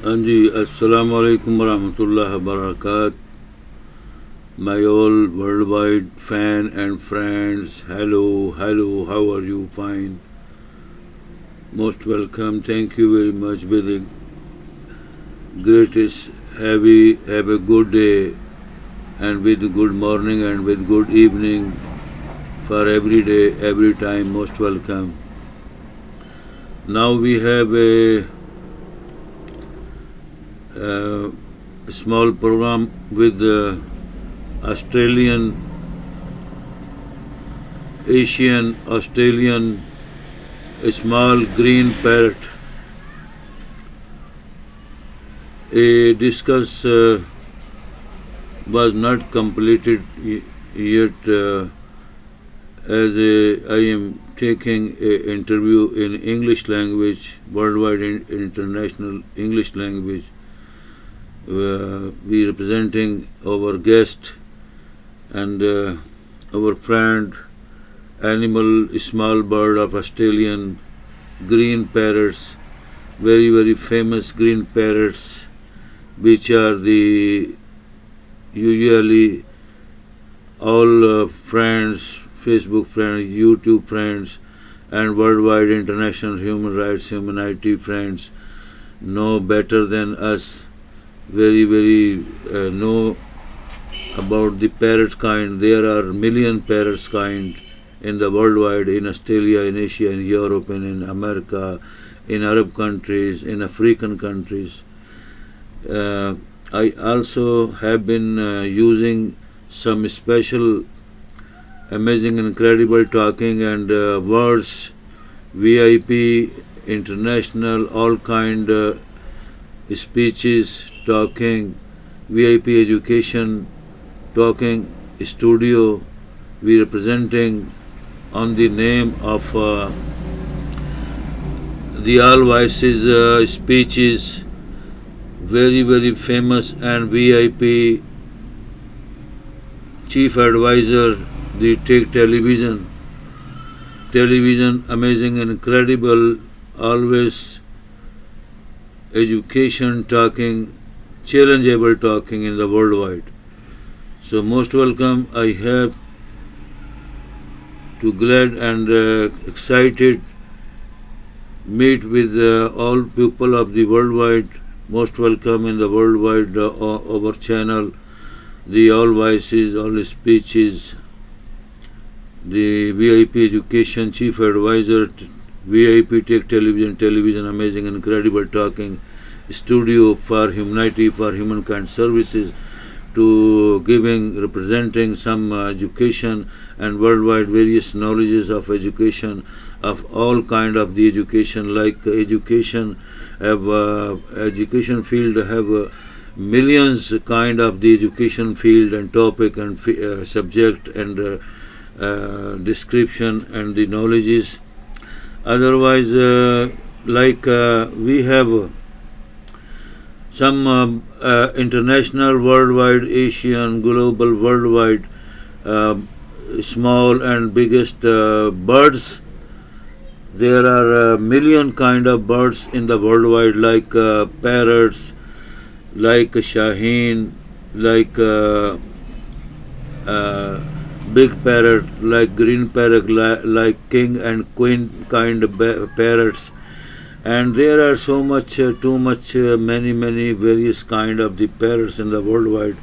ہاں جی السلام علیکم ورحمۃ اللہ وبرکاتہ. My all worldwide fan and friends, hello, how are you? Fine. Most welcome. Thank you very much. With the greatest, have a good day, and with good morning and with good evening for every day, every time. Most welcome. Now we have a small program with Australian, Asian, Australian, a small green parrot. A discuss was not completed yet, as I am taking an interview in English language, worldwide international English language. We representing our guest and our friend, animal, small bird of Australian, green parrots, very, very famous green parrots, which are the usually all friends, Facebook friends, YouTube friends, and worldwide international human rights, humanity friends know better than us, very, very know about the parrot kind. There are million parrots kind in the worldwide, in Australia, in Asia, in Europe, and in America, in Arab countries, in African countries. I also have been using some special, amazing, incredible talking and words, VIP, international, all kind speeches, talking, VIP education, talking studio. We representing on the name of the All Voices speeches, very, very famous and VIP chief advisor, the Take Television, amazing and incredible, always education talking, challengeable talking in the worldwide. So most welcome. I have to glad and excited meet with all people of the worldwide. Most welcome in the worldwide our channel, the All Voices, all speeches, the VIP education chief advisor, VIP Tech Television, amazing and incredible talking studio for humanity, for humankind services, to giving, representing some education and worldwide various knowledges of education, of all kind of the education, like education field have millions kind of the education field and topic and subject and description and the knowledges. Otherwise, we have some international, worldwide, Asian, global, worldwide, small and biggest birds. There are a million kind of birds in the worldwide, like parrots, like Shaheen, like big parrot, like green parrot, like king and queen kind of parrots. And there are so much, too much, many various kind of the parrots in the worldwide.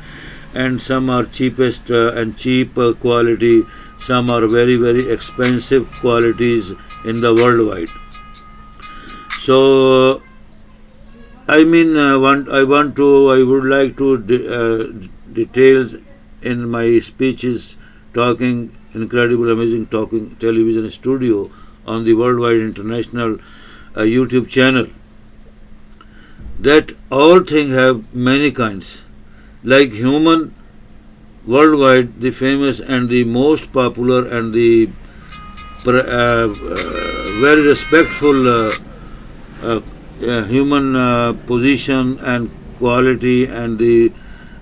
And some are cheapest and cheap quality. Some are very, very expensive qualities in the worldwide. So, I would like to details in my speeches, talking, incredible, amazing talking television studio on the worldwide international YouTube channel. That all things have many kinds. Like human, worldwide, the famous and the most popular and the very respectful human position and quality and the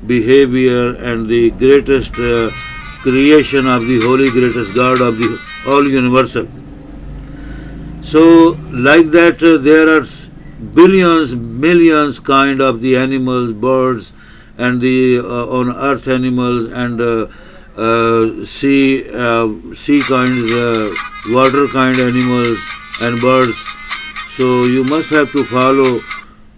behavior and the greatest creation of the holy greatest God of the all universal. So like that there are billions, millions kind of the animals, birds, and the on earth animals, and sea kinds, water kind animals and birds. So you must have to follow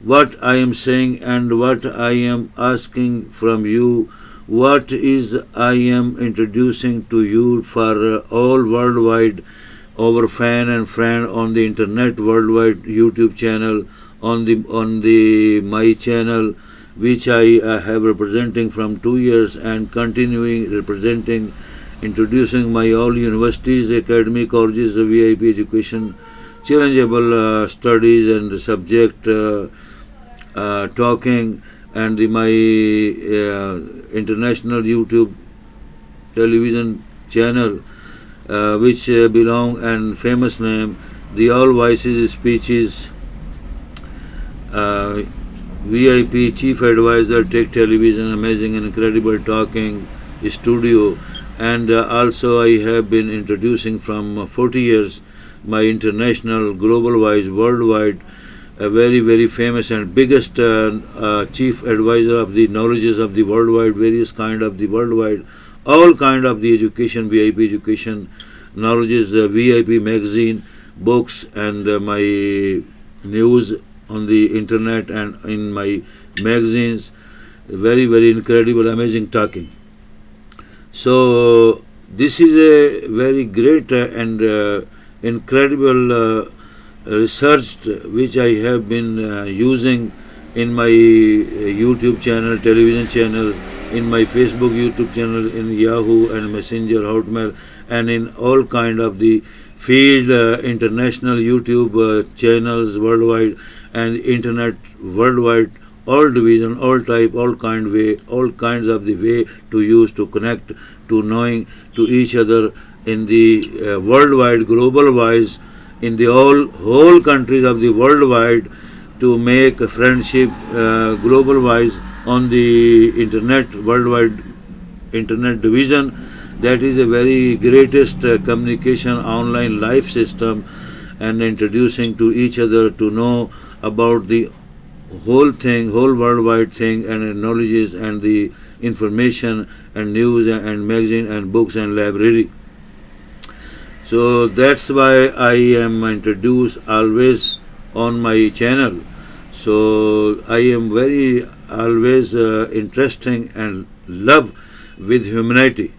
what I am saying and what I am asking from you. What is I am introducing to you for all worldwide, our fan and friend on the internet, worldwide YouTube channel, on the my channel, which I have representing from 2 years and continuing representing, introducing my all universities, academy, colleges, VIP education, challengeable studies and subject talking, and my international YouTube television channel, which belong and famous name, the All Voices Speeches, VIP Chief Advisor, Tech Television, Amazing and Incredible Talking Studio, and also I have been introducing from 40 years my international, global wise, worldwide, a very, very famous and biggest chief advisor of the knowledges of the worldwide, various kind of the worldwide, all kind of the education, VIP education, knowledges, VIP magazine, books, and my news on the internet and in my magazines, very, very incredible, amazing talking. So this is a very great and incredible research which I have been using in my YouTube channel, television channel, in my Facebook YouTube channel, in Yahoo and Messenger, Hotmail, and in all kind of the field, international YouTube channels worldwide and internet worldwide, all division, all type, all kind way, all kinds of the way to use to connect, to knowing to each other in the worldwide, global wise, in the whole countries of the worldwide, to make a friendship global wise on the internet, worldwide internet division. That is a very greatest communication online life system, and introducing to each other to know about the whole thing, whole worldwide thing, and knowledges and the information and news and magazine and books and library. So that's why I am introduced always on my channel. So I am very always interesting and love with humanity,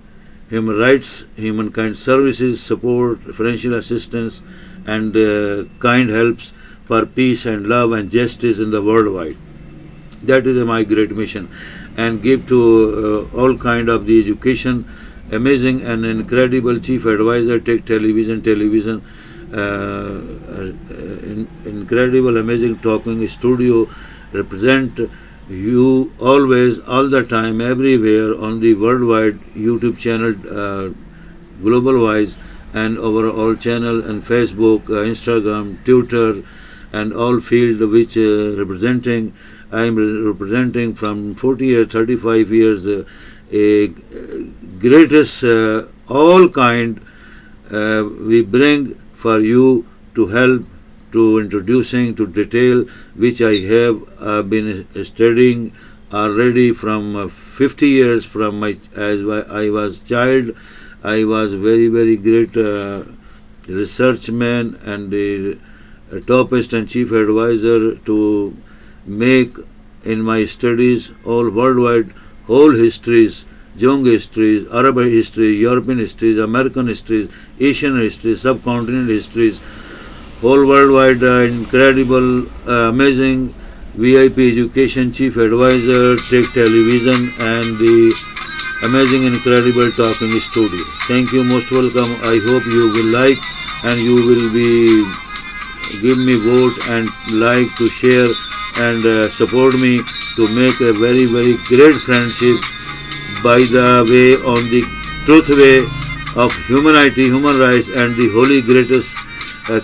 human rights, humankind services, support, financial assistance, and kind helps for peace and love and justice in the worldwide. That is my great mission, and give to all kind of the education, amazing and incredible chief advisor, Tech Television, incredible, amazing talking studio, represent you always, all the time, everywhere on the worldwide YouTube channel, global wise, and over all channel and Facebook, Instagram, Twitter, and all field which representing. I am representing from 40 years, 35 years, a greatest all kind we bring for you to help, to introducing, to detail, which I have been studying already from 50 years from my, as I was child. I was very, very great research man and a topest and chief advisor to make in my studies all worldwide, whole histories, Jung histories, Arab history, European histories, American histories, Asian histories, subcontinent histories, whole worldwide incredible, amazing VIP education, chief advisor, Tech Television, and the amazing, incredible talking studio. Thank you, most welcome. I hope you will like and you will be give me vote and like to share and support me to make a very, very great friendship by the way on the truth way of humanity, human rights, and the holy greatest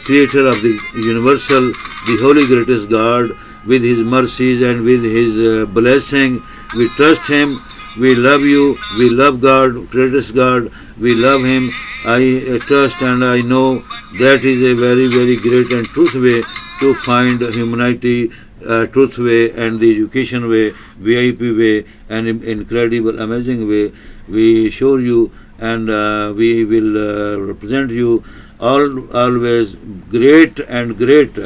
creator of the universal, the holy greatest God, with his mercies and with his blessing. We trust him, we love you, we love God, greatest God, we love him. I trust and I know that is a very, very great and truth way to find humanity, truth way and the education way, VIP way, and incredible, amazing way. We show you, and we will represent you always great and great.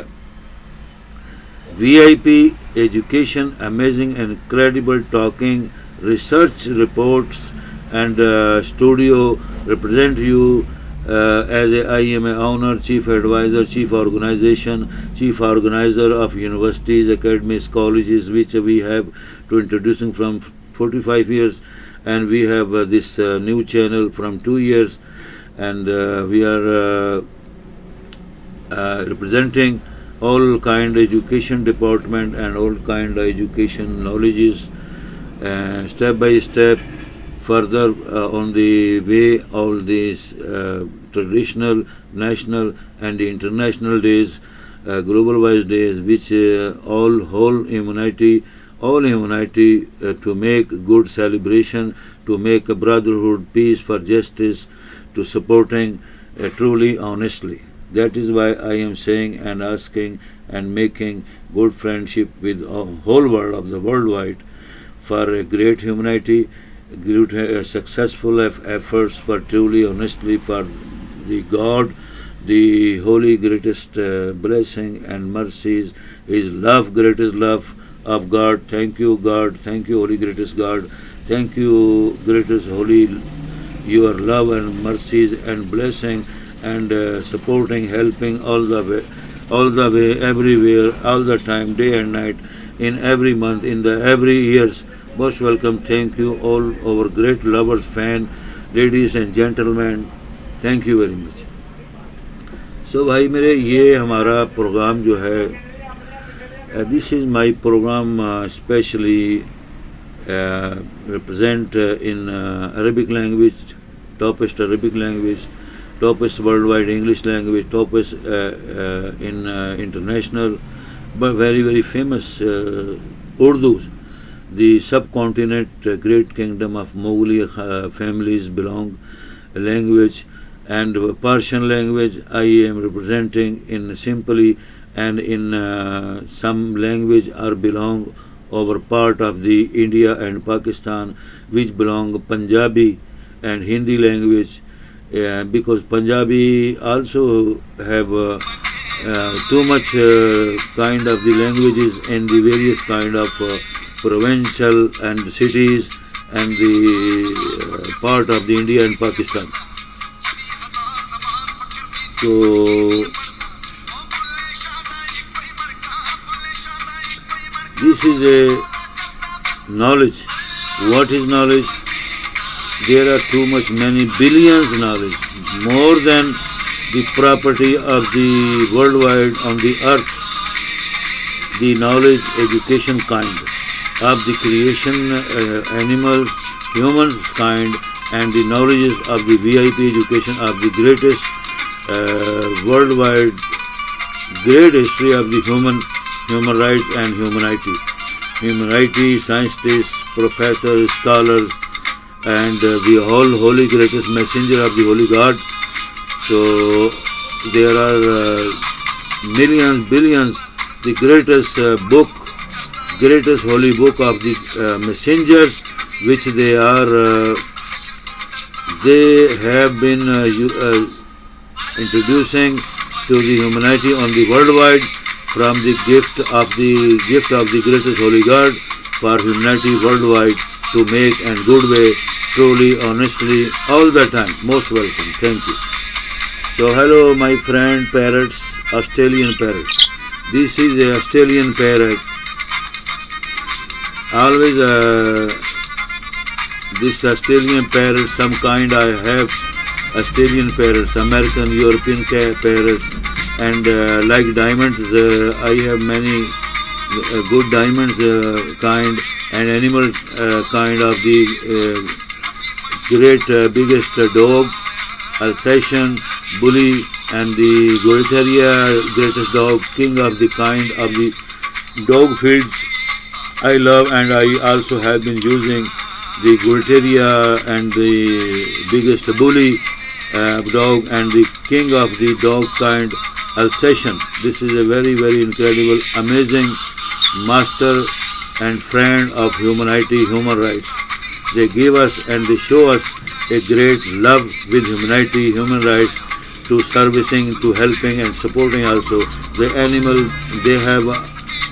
VIP education, amazing and incredible talking, research reports, and studio represent you as I am a owner, chief advisor, chief organization, chief organizer of universities, academies, colleges, which we have to introducing from 45 years, and we have this new channel from 2 years, and we are representing all kind education department and all kind of education knowledges, step by step, further on the way all these traditional, national and international days, global wise days, which all humanity to make good celebration, to make a brotherhood, peace, for justice, to supporting truly honestly. That is why I am saying and asking and making good friendship with the whole world of the worldwide for a great humanity, great successful efforts for truly honestly for the God, the holy greatest blessing and mercies, His love, greatest love of God. Thank you, God. Thank you, holy greatest God. Thank you, greatest holy, your love and mercies and blessing and supporting, helping all the way, everywhere, all the time, day and night, in every month, in the every years. Most welcome. Thank you, all our great lovers, fan, ladies and gentlemen. Thank you very much. So بھائی میرے یہ ہمارا programme جو ہے this is my program especially represent in Arabic language, topest Arabic language, topest worldwide English language, topest in international, but very, very famous Urdu. The subcontinent, great kingdom of Mughal families belong language, and Persian language I am representing in simply, and in some language are belong over part of the India and Pakistan, which belong Punjabi and Hindi language, because Punjabi also have too much kind of the languages in the various kind of provincial and cities and the part of the India and Pakistan. So this is a knowledge. What is knowledge? There are too much, many billions knowledge, more than the property of the worldwide on the earth. The knowledge, education kind of the creation, animals, humans kind, and the knowledges of the VIP education of the greatest worldwide, great history of the human rights and humanity, scientists, professors, scholars, and the whole holy greatest messenger of the holy God. So there are millions, billions, the greatest book, greatest holy book of the messengers, which they have been introducing to the humanity on the worldwide, from the gift of the greatest holy God for humanity worldwide, to make and good way, truly, honestly, all the time. Most welcome. Thank you. So hello my friend parrots, Australian parrot. This is the Australian parrot. Always this Australian parrot, some kind I have Australian parrots, American, European parrots, and like diamonds, I have many good diamonds kind and animal kind of the great biggest dog, Alsatian, Bully, and the Bull Terrier, greatest dog, king of the kind of the dog feeds I love, and I also have been using the Bull Terrier and the biggest Bully dog and the king of the dog kind Alsatian. This is a very, very incredible, amazing master and friend of humanity, human rights. They give us and they show us a great love with humanity, human rights, to servicing, to helping and supporting also. The animal, they have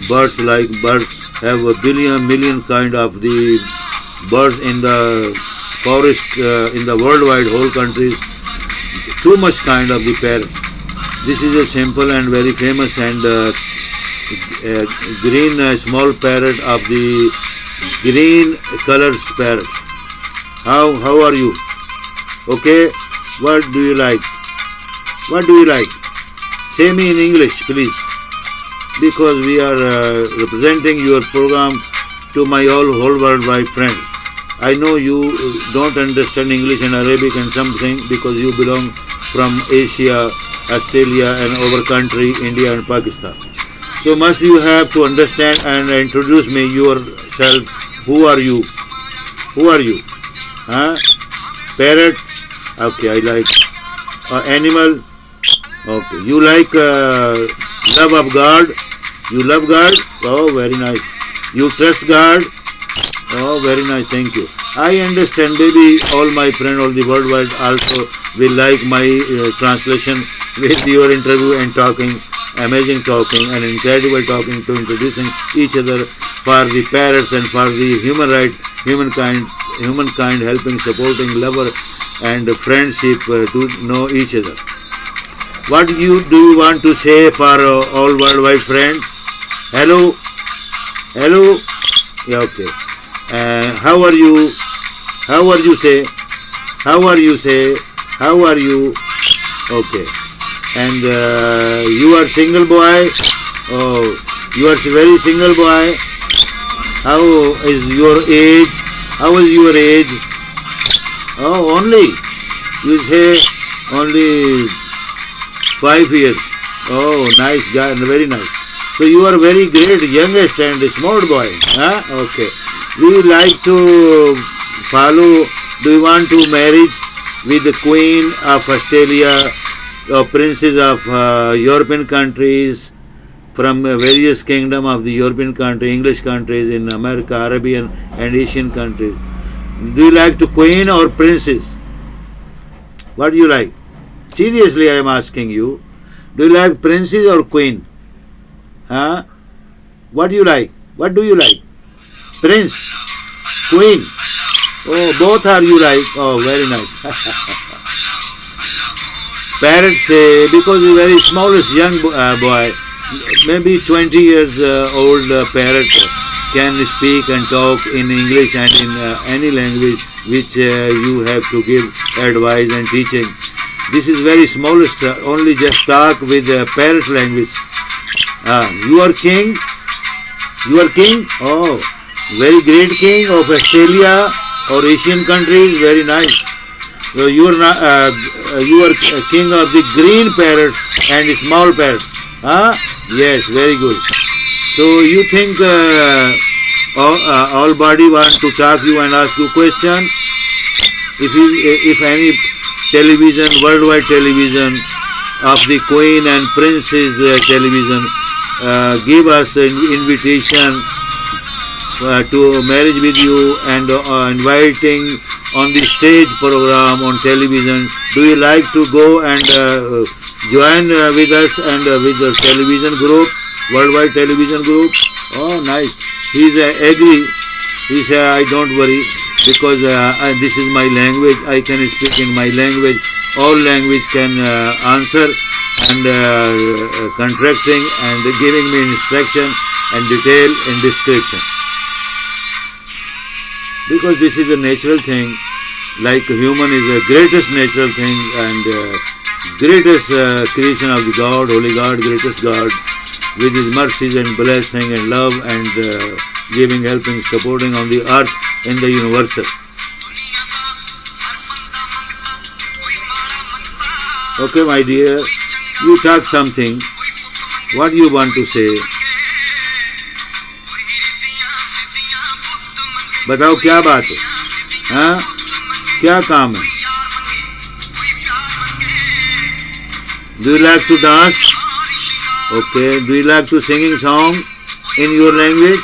birds, like birds have a million kind of the birds in the forest, in the worldwide whole countries, too much kind of the parrots. This is a simple and very famous and green small parrot of the green colored parrot. How are you? Okay, what do you like? What do you like? Say me in English, please, because we are representing your program to my whole worldwide friends. I know you don't understand English and Arabic and something because you belong from Asia, Australia and our country, India and Pakistan. So must you have to understand and introduce me yourself. Who are you? Who are you? Huh? Parrot? Okay, I like. Animal? Okay. You like love of God? You love God? Oh, very nice. You trust God? Oh, very nice. Thank you. I understand. Maybe all my friends, all the worldwide also will like my translation with your interview and talking, amazing talking and incredible talking to introducing each other for the parrots and for the human rights, humankind helping, supporting, lover and friendship to know each other. What do you want to say for all worldwide friends? Hello? Hello? Yeah, okay. How are you? How are you say? How are you say? How are you? Okay. And you are single boy? Oh, you are very single boy. How is your age? How is your age? Oh, only. You say only 5 years. Oh, nice guy, very nice. So you are very great, youngest and small boy. Huh? Okay. We like to follow. Do you want to marry with the Queen of Australia or princes of European countries, from various kingdom of the European country, English countries in America, Arabian and Asian countries? Do you like to Queen or princes? What do you like? Seriously, I am asking you. Do you like princes or queen? Huh? What do you like? What do you like? Prince? Queen? Oh, both are you like? Oh, very nice. Parrots say, because the very smallest young boy, maybe 20 years old parrot can speak and talk in English and in any language which you have to give advice and teaching. This is very smallest, only just talk with parrot language. You are king? You are king? Oh, very great king of Australia or Asian countries, very nice. So you are king of the green parrots and small parrots. Yes, very good. So you think all body wants to talk you and ask you question? If any television, worldwide television of the Queen and Prince's television give us an invitation to marriage with you and inviting on the stage program on television, do you like to go and join with us and with the television group, worldwide television group? Oh, nice. He's agree. He said, I don't worry, because this is my language. I can speak in my language. All language can answer and contracting and giving me instruction and detail and description. Because this is a natural thing, like human is the greatest natural thing and greatest creation of the God, Holy God, greatest God, with His mercies and blessing and love and giving, helping, supporting on the earth in the universal. Okay, my dear, you talk something. What do you want to say? बताओ क्या बात है? हाँ, क्या काम है? Do you like to dance? Okay. Do you like to singing song in your language?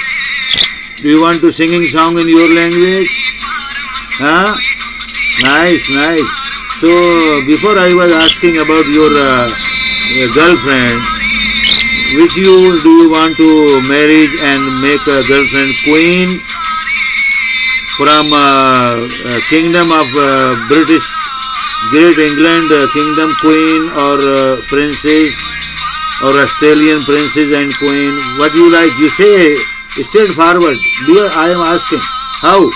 Do you want to singing song in your language? Huh? Nice, nice. So before I was asking about your girlfriend, which do you want to marry and make a girlfriend queen from kingdom of British Great England kingdom queen or princess or Australian princess and queen? What do you like? You say straightforward. I am asking how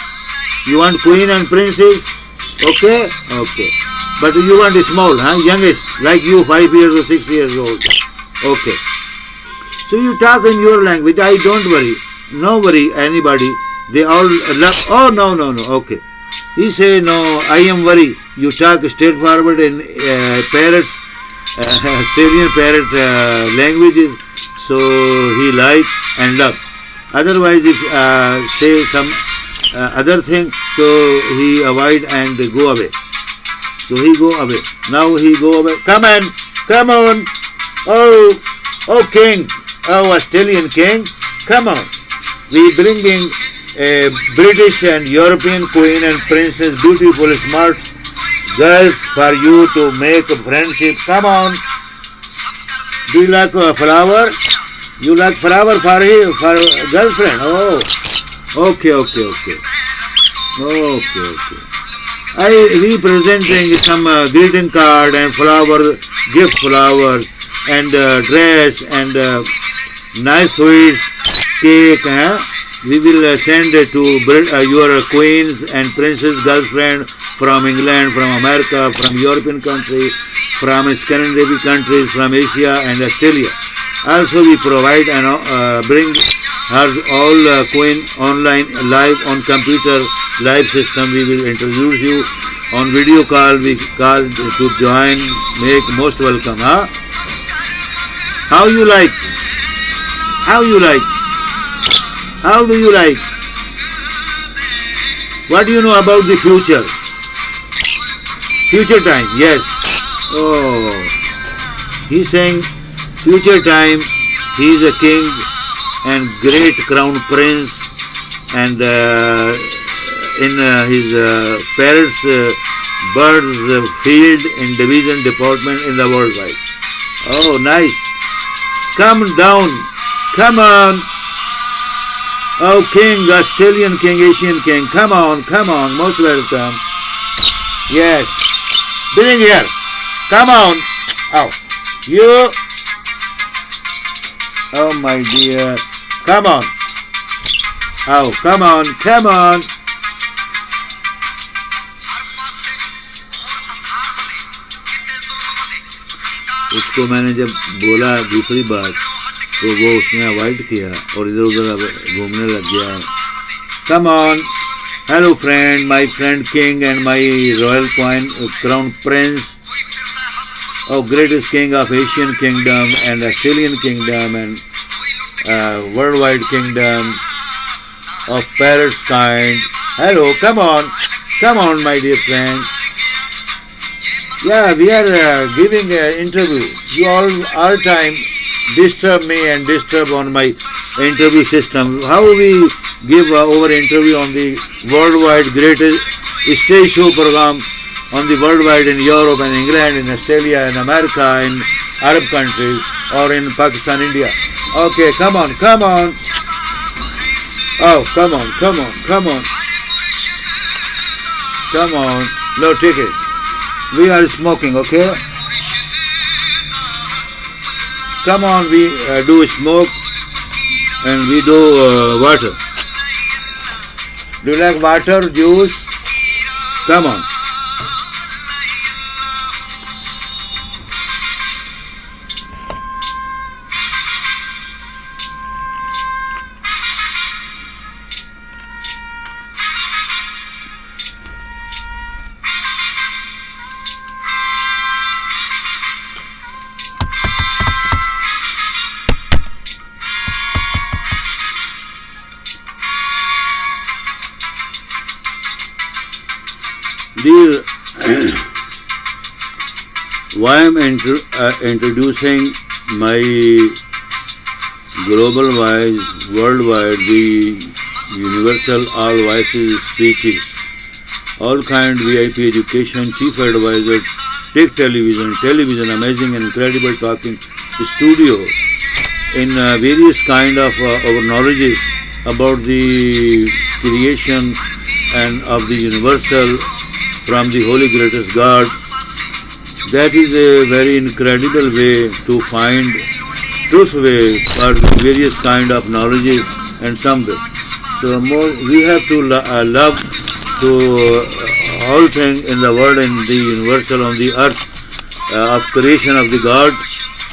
you want queen and princess? Okay, okay. But you want small, huh? Youngest, like you, 5 years or 6 years old. Okay. So you talk in your language. I don't worry. No worry anybody. They all love. Oh no no no. Okay. He say no. I am worry. You talk straightforward in parrots, Australian parrot languages. So he like and love. Otherwise, if say some other thing, so he avoid and go away. So he go away. Now he go away. Come on, come on. Oh king, oh Australian king, come on. We bringing a British and European queen and princess, beautiful, smart girls for you to make a friendship. Come on. Do you like a flower? You like flower for girlfriend? Oh, okay. We presenting some greeting card and flower, gift flowers and dress and nice sweets, cake. We will send to your queens and princess girlfriend from England, from America, from European country, from Scandinavian countries, from Asia and Australia. Also we provide and bring her all queen online live on computer live system. We will introduce you on video call. We call to join, make most welcome. Huh? How you like? How you like? How do you like? What do you know about the future? Future time, yes. Oh, he's saying future time. He is a king and great crown prince, and in his parents' birds field in division department in the worldwide. Oh, nice. Come down. Come on. Oh, king, Australian king, Asian king. Come on. Most welcome. Yes. Bring here. Come on. Oh, you. Oh, my dear. Come on. Oh, come on. उसको मैंने जब बोला दूसरी बात तो वो उसने avoid किया और इधर उधर घूमने लग गया. Come on. Hello friend, my friend king and my royal crown prince. Oh, greatest king of Asian kingdom and Australian kingdom and worldwide kingdom of parrots kind. Hello, come on, my dear friend. Yeah, we are giving an interview. You all time disturb me and disturb on my interview system. How we give our interview on the worldwide greatest stage show program on the worldwide in Europe and England, in Australia, in America, in Arab countries, or in Pakistan, India. Okay, come on. Oh, come on. No, take it. We are smoking, okay? Come on, we do smoke and we do water. Do you like water, juice? Come on. Why I'm introducing my global wise, worldwide, the universal all voices speeches, all kind VIP education, chief advisor, Tech television, amazing and incredible talking studio, in various kind of our knowledges about the creation and of the universal from the Holy Greatest God. That is a very incredible way to find truth way for the various kind of knowledges and some way. So more we have to love to all things in the world and the universal on the earth of creation of the God,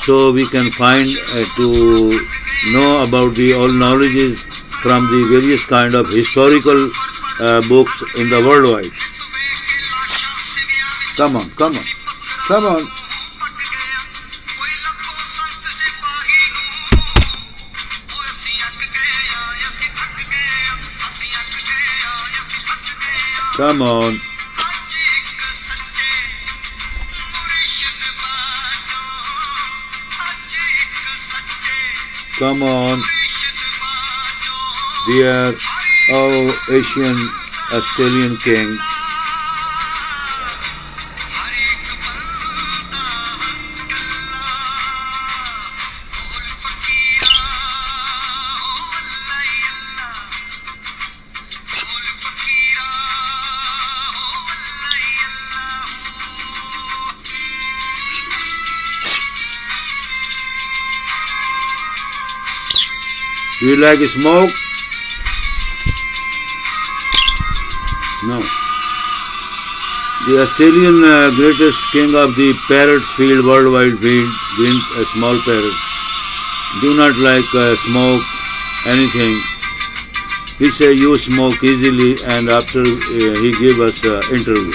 so we can find to know about the all knowledges from the various kind of historical books in the worldwide. Come on, come on, come on. Come on. Come on. Dear, Asian Australian King. Do you like smoke? No. The Australian greatest king of the parrots field, worldwide field, green small parrot, do not like smoke, anything. He say you smoke easily, and after he gave us interview.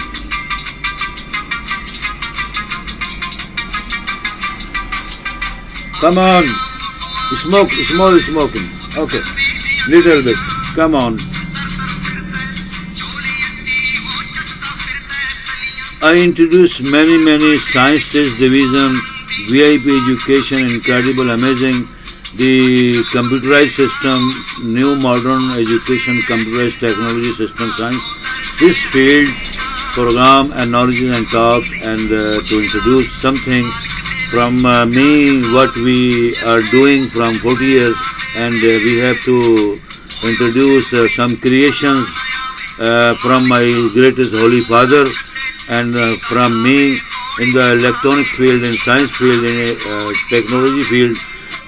Come on, small smoking. Okay, little bit. Come on. I introduced many science test division, VIP education, incredible, amazing, the computerized system, new modern education, computerized technology system science. This field, program and knowledge and talk, and to introduce something from me, what we are doing from 40 years, and we have to introduce some creations from my greatest Holy Father, and from me in the electronics field, in science field, in technology field.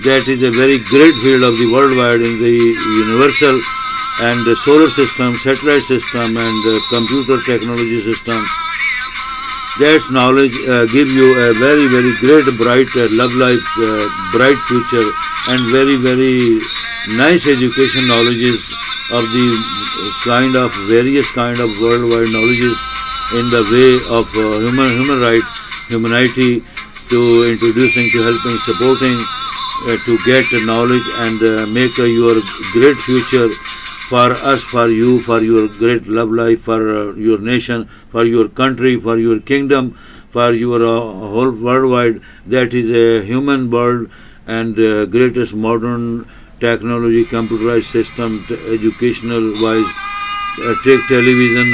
That is a very great field of the worldwide, in the universal and the solar system, satellite system, and computer technology system. That knowledge give you a very great, bright love life, bright future, and very nice education knowledges of the kind of various kind of worldwide knowledges in the way of human right, humanity, to introducing, to helping, supporting, to get knowledge and make your great future for us, for you, for your great love life, for your nation, for your country, for your kingdom, for your whole worldwide. That is a human world, and greatest modern technology, computerized system, educational wise, Tech television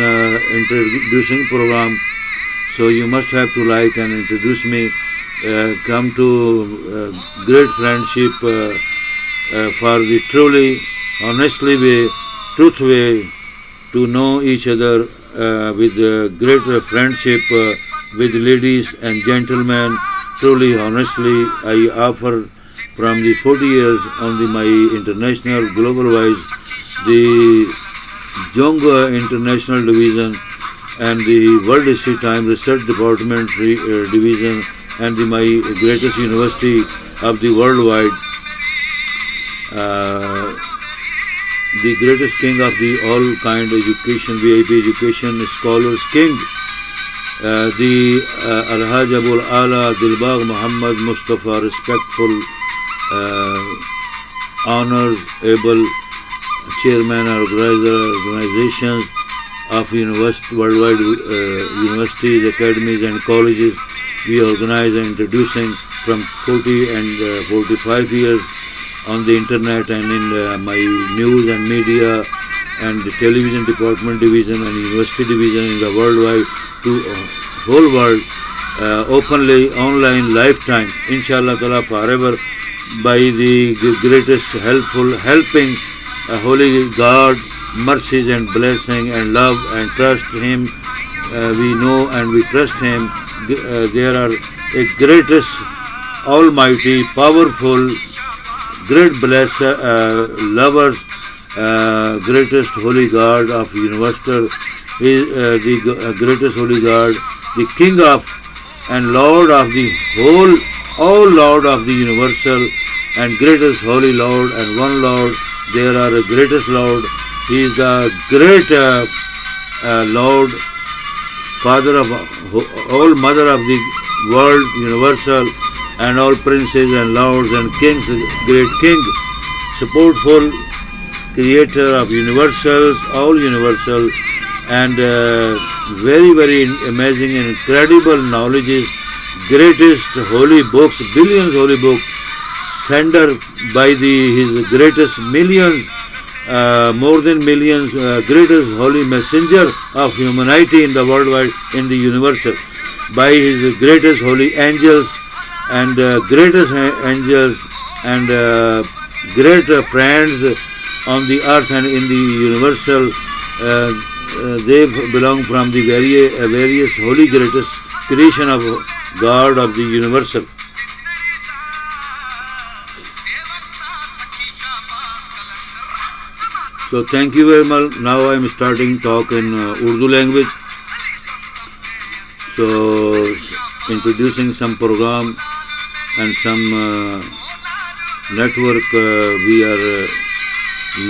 introducing program. So you must have to like and introduce me. Come to great friendship for the truly, honestly way, truth way, to know each other with great friendship with ladies and gentlemen. Truly, honestly, I offer from the 40 years on the my international, global wise, the Jonga International Division and the World History Time Research Department Division, and my greatest university of the worldwide, the greatest king of the all kind education, VIP education, scholars king, the Alhaj Abul Ala Dilbagh Muhammad Mustafa, respectful, honors, able chairman, organizations of university, worldwide universities, academies and colleges. We organize and introducing from 40 and 45 years on the internet and in my news and media and the television department division and university division in the worldwide to whole world, openly, online, lifetime, inshallah ta'ala, forever, by the greatest helping Holy God, mercies and blessing and love and trust Him. We know and we trust Him. There are a greatest, almighty, powerful, great blesser, lovers, greatest Holy God of universal, the greatest Holy God, the King of and Lord of the whole, all Lord of the universal, and greatest Holy Lord and one Lord. There are a greatest Lord. He is the great Lord, Father of all, Mother of the world, universal, and all princes and lords and kings, great King, supportful, Creator of universals, all universal, and very, very amazing and incredible knowledges, greatest holy books, billions holy books, sender by his greatest millions, more than millions, greatest holy messenger of humanity in the worldwide, in the universal, by his greatest holy angels and greatest angels and great friends on the earth and in the universal. They belong from the various holy greatest creation of God of the universal. So thank you very much. Now I am starting talk in Urdu language. So introducing some program and some network we are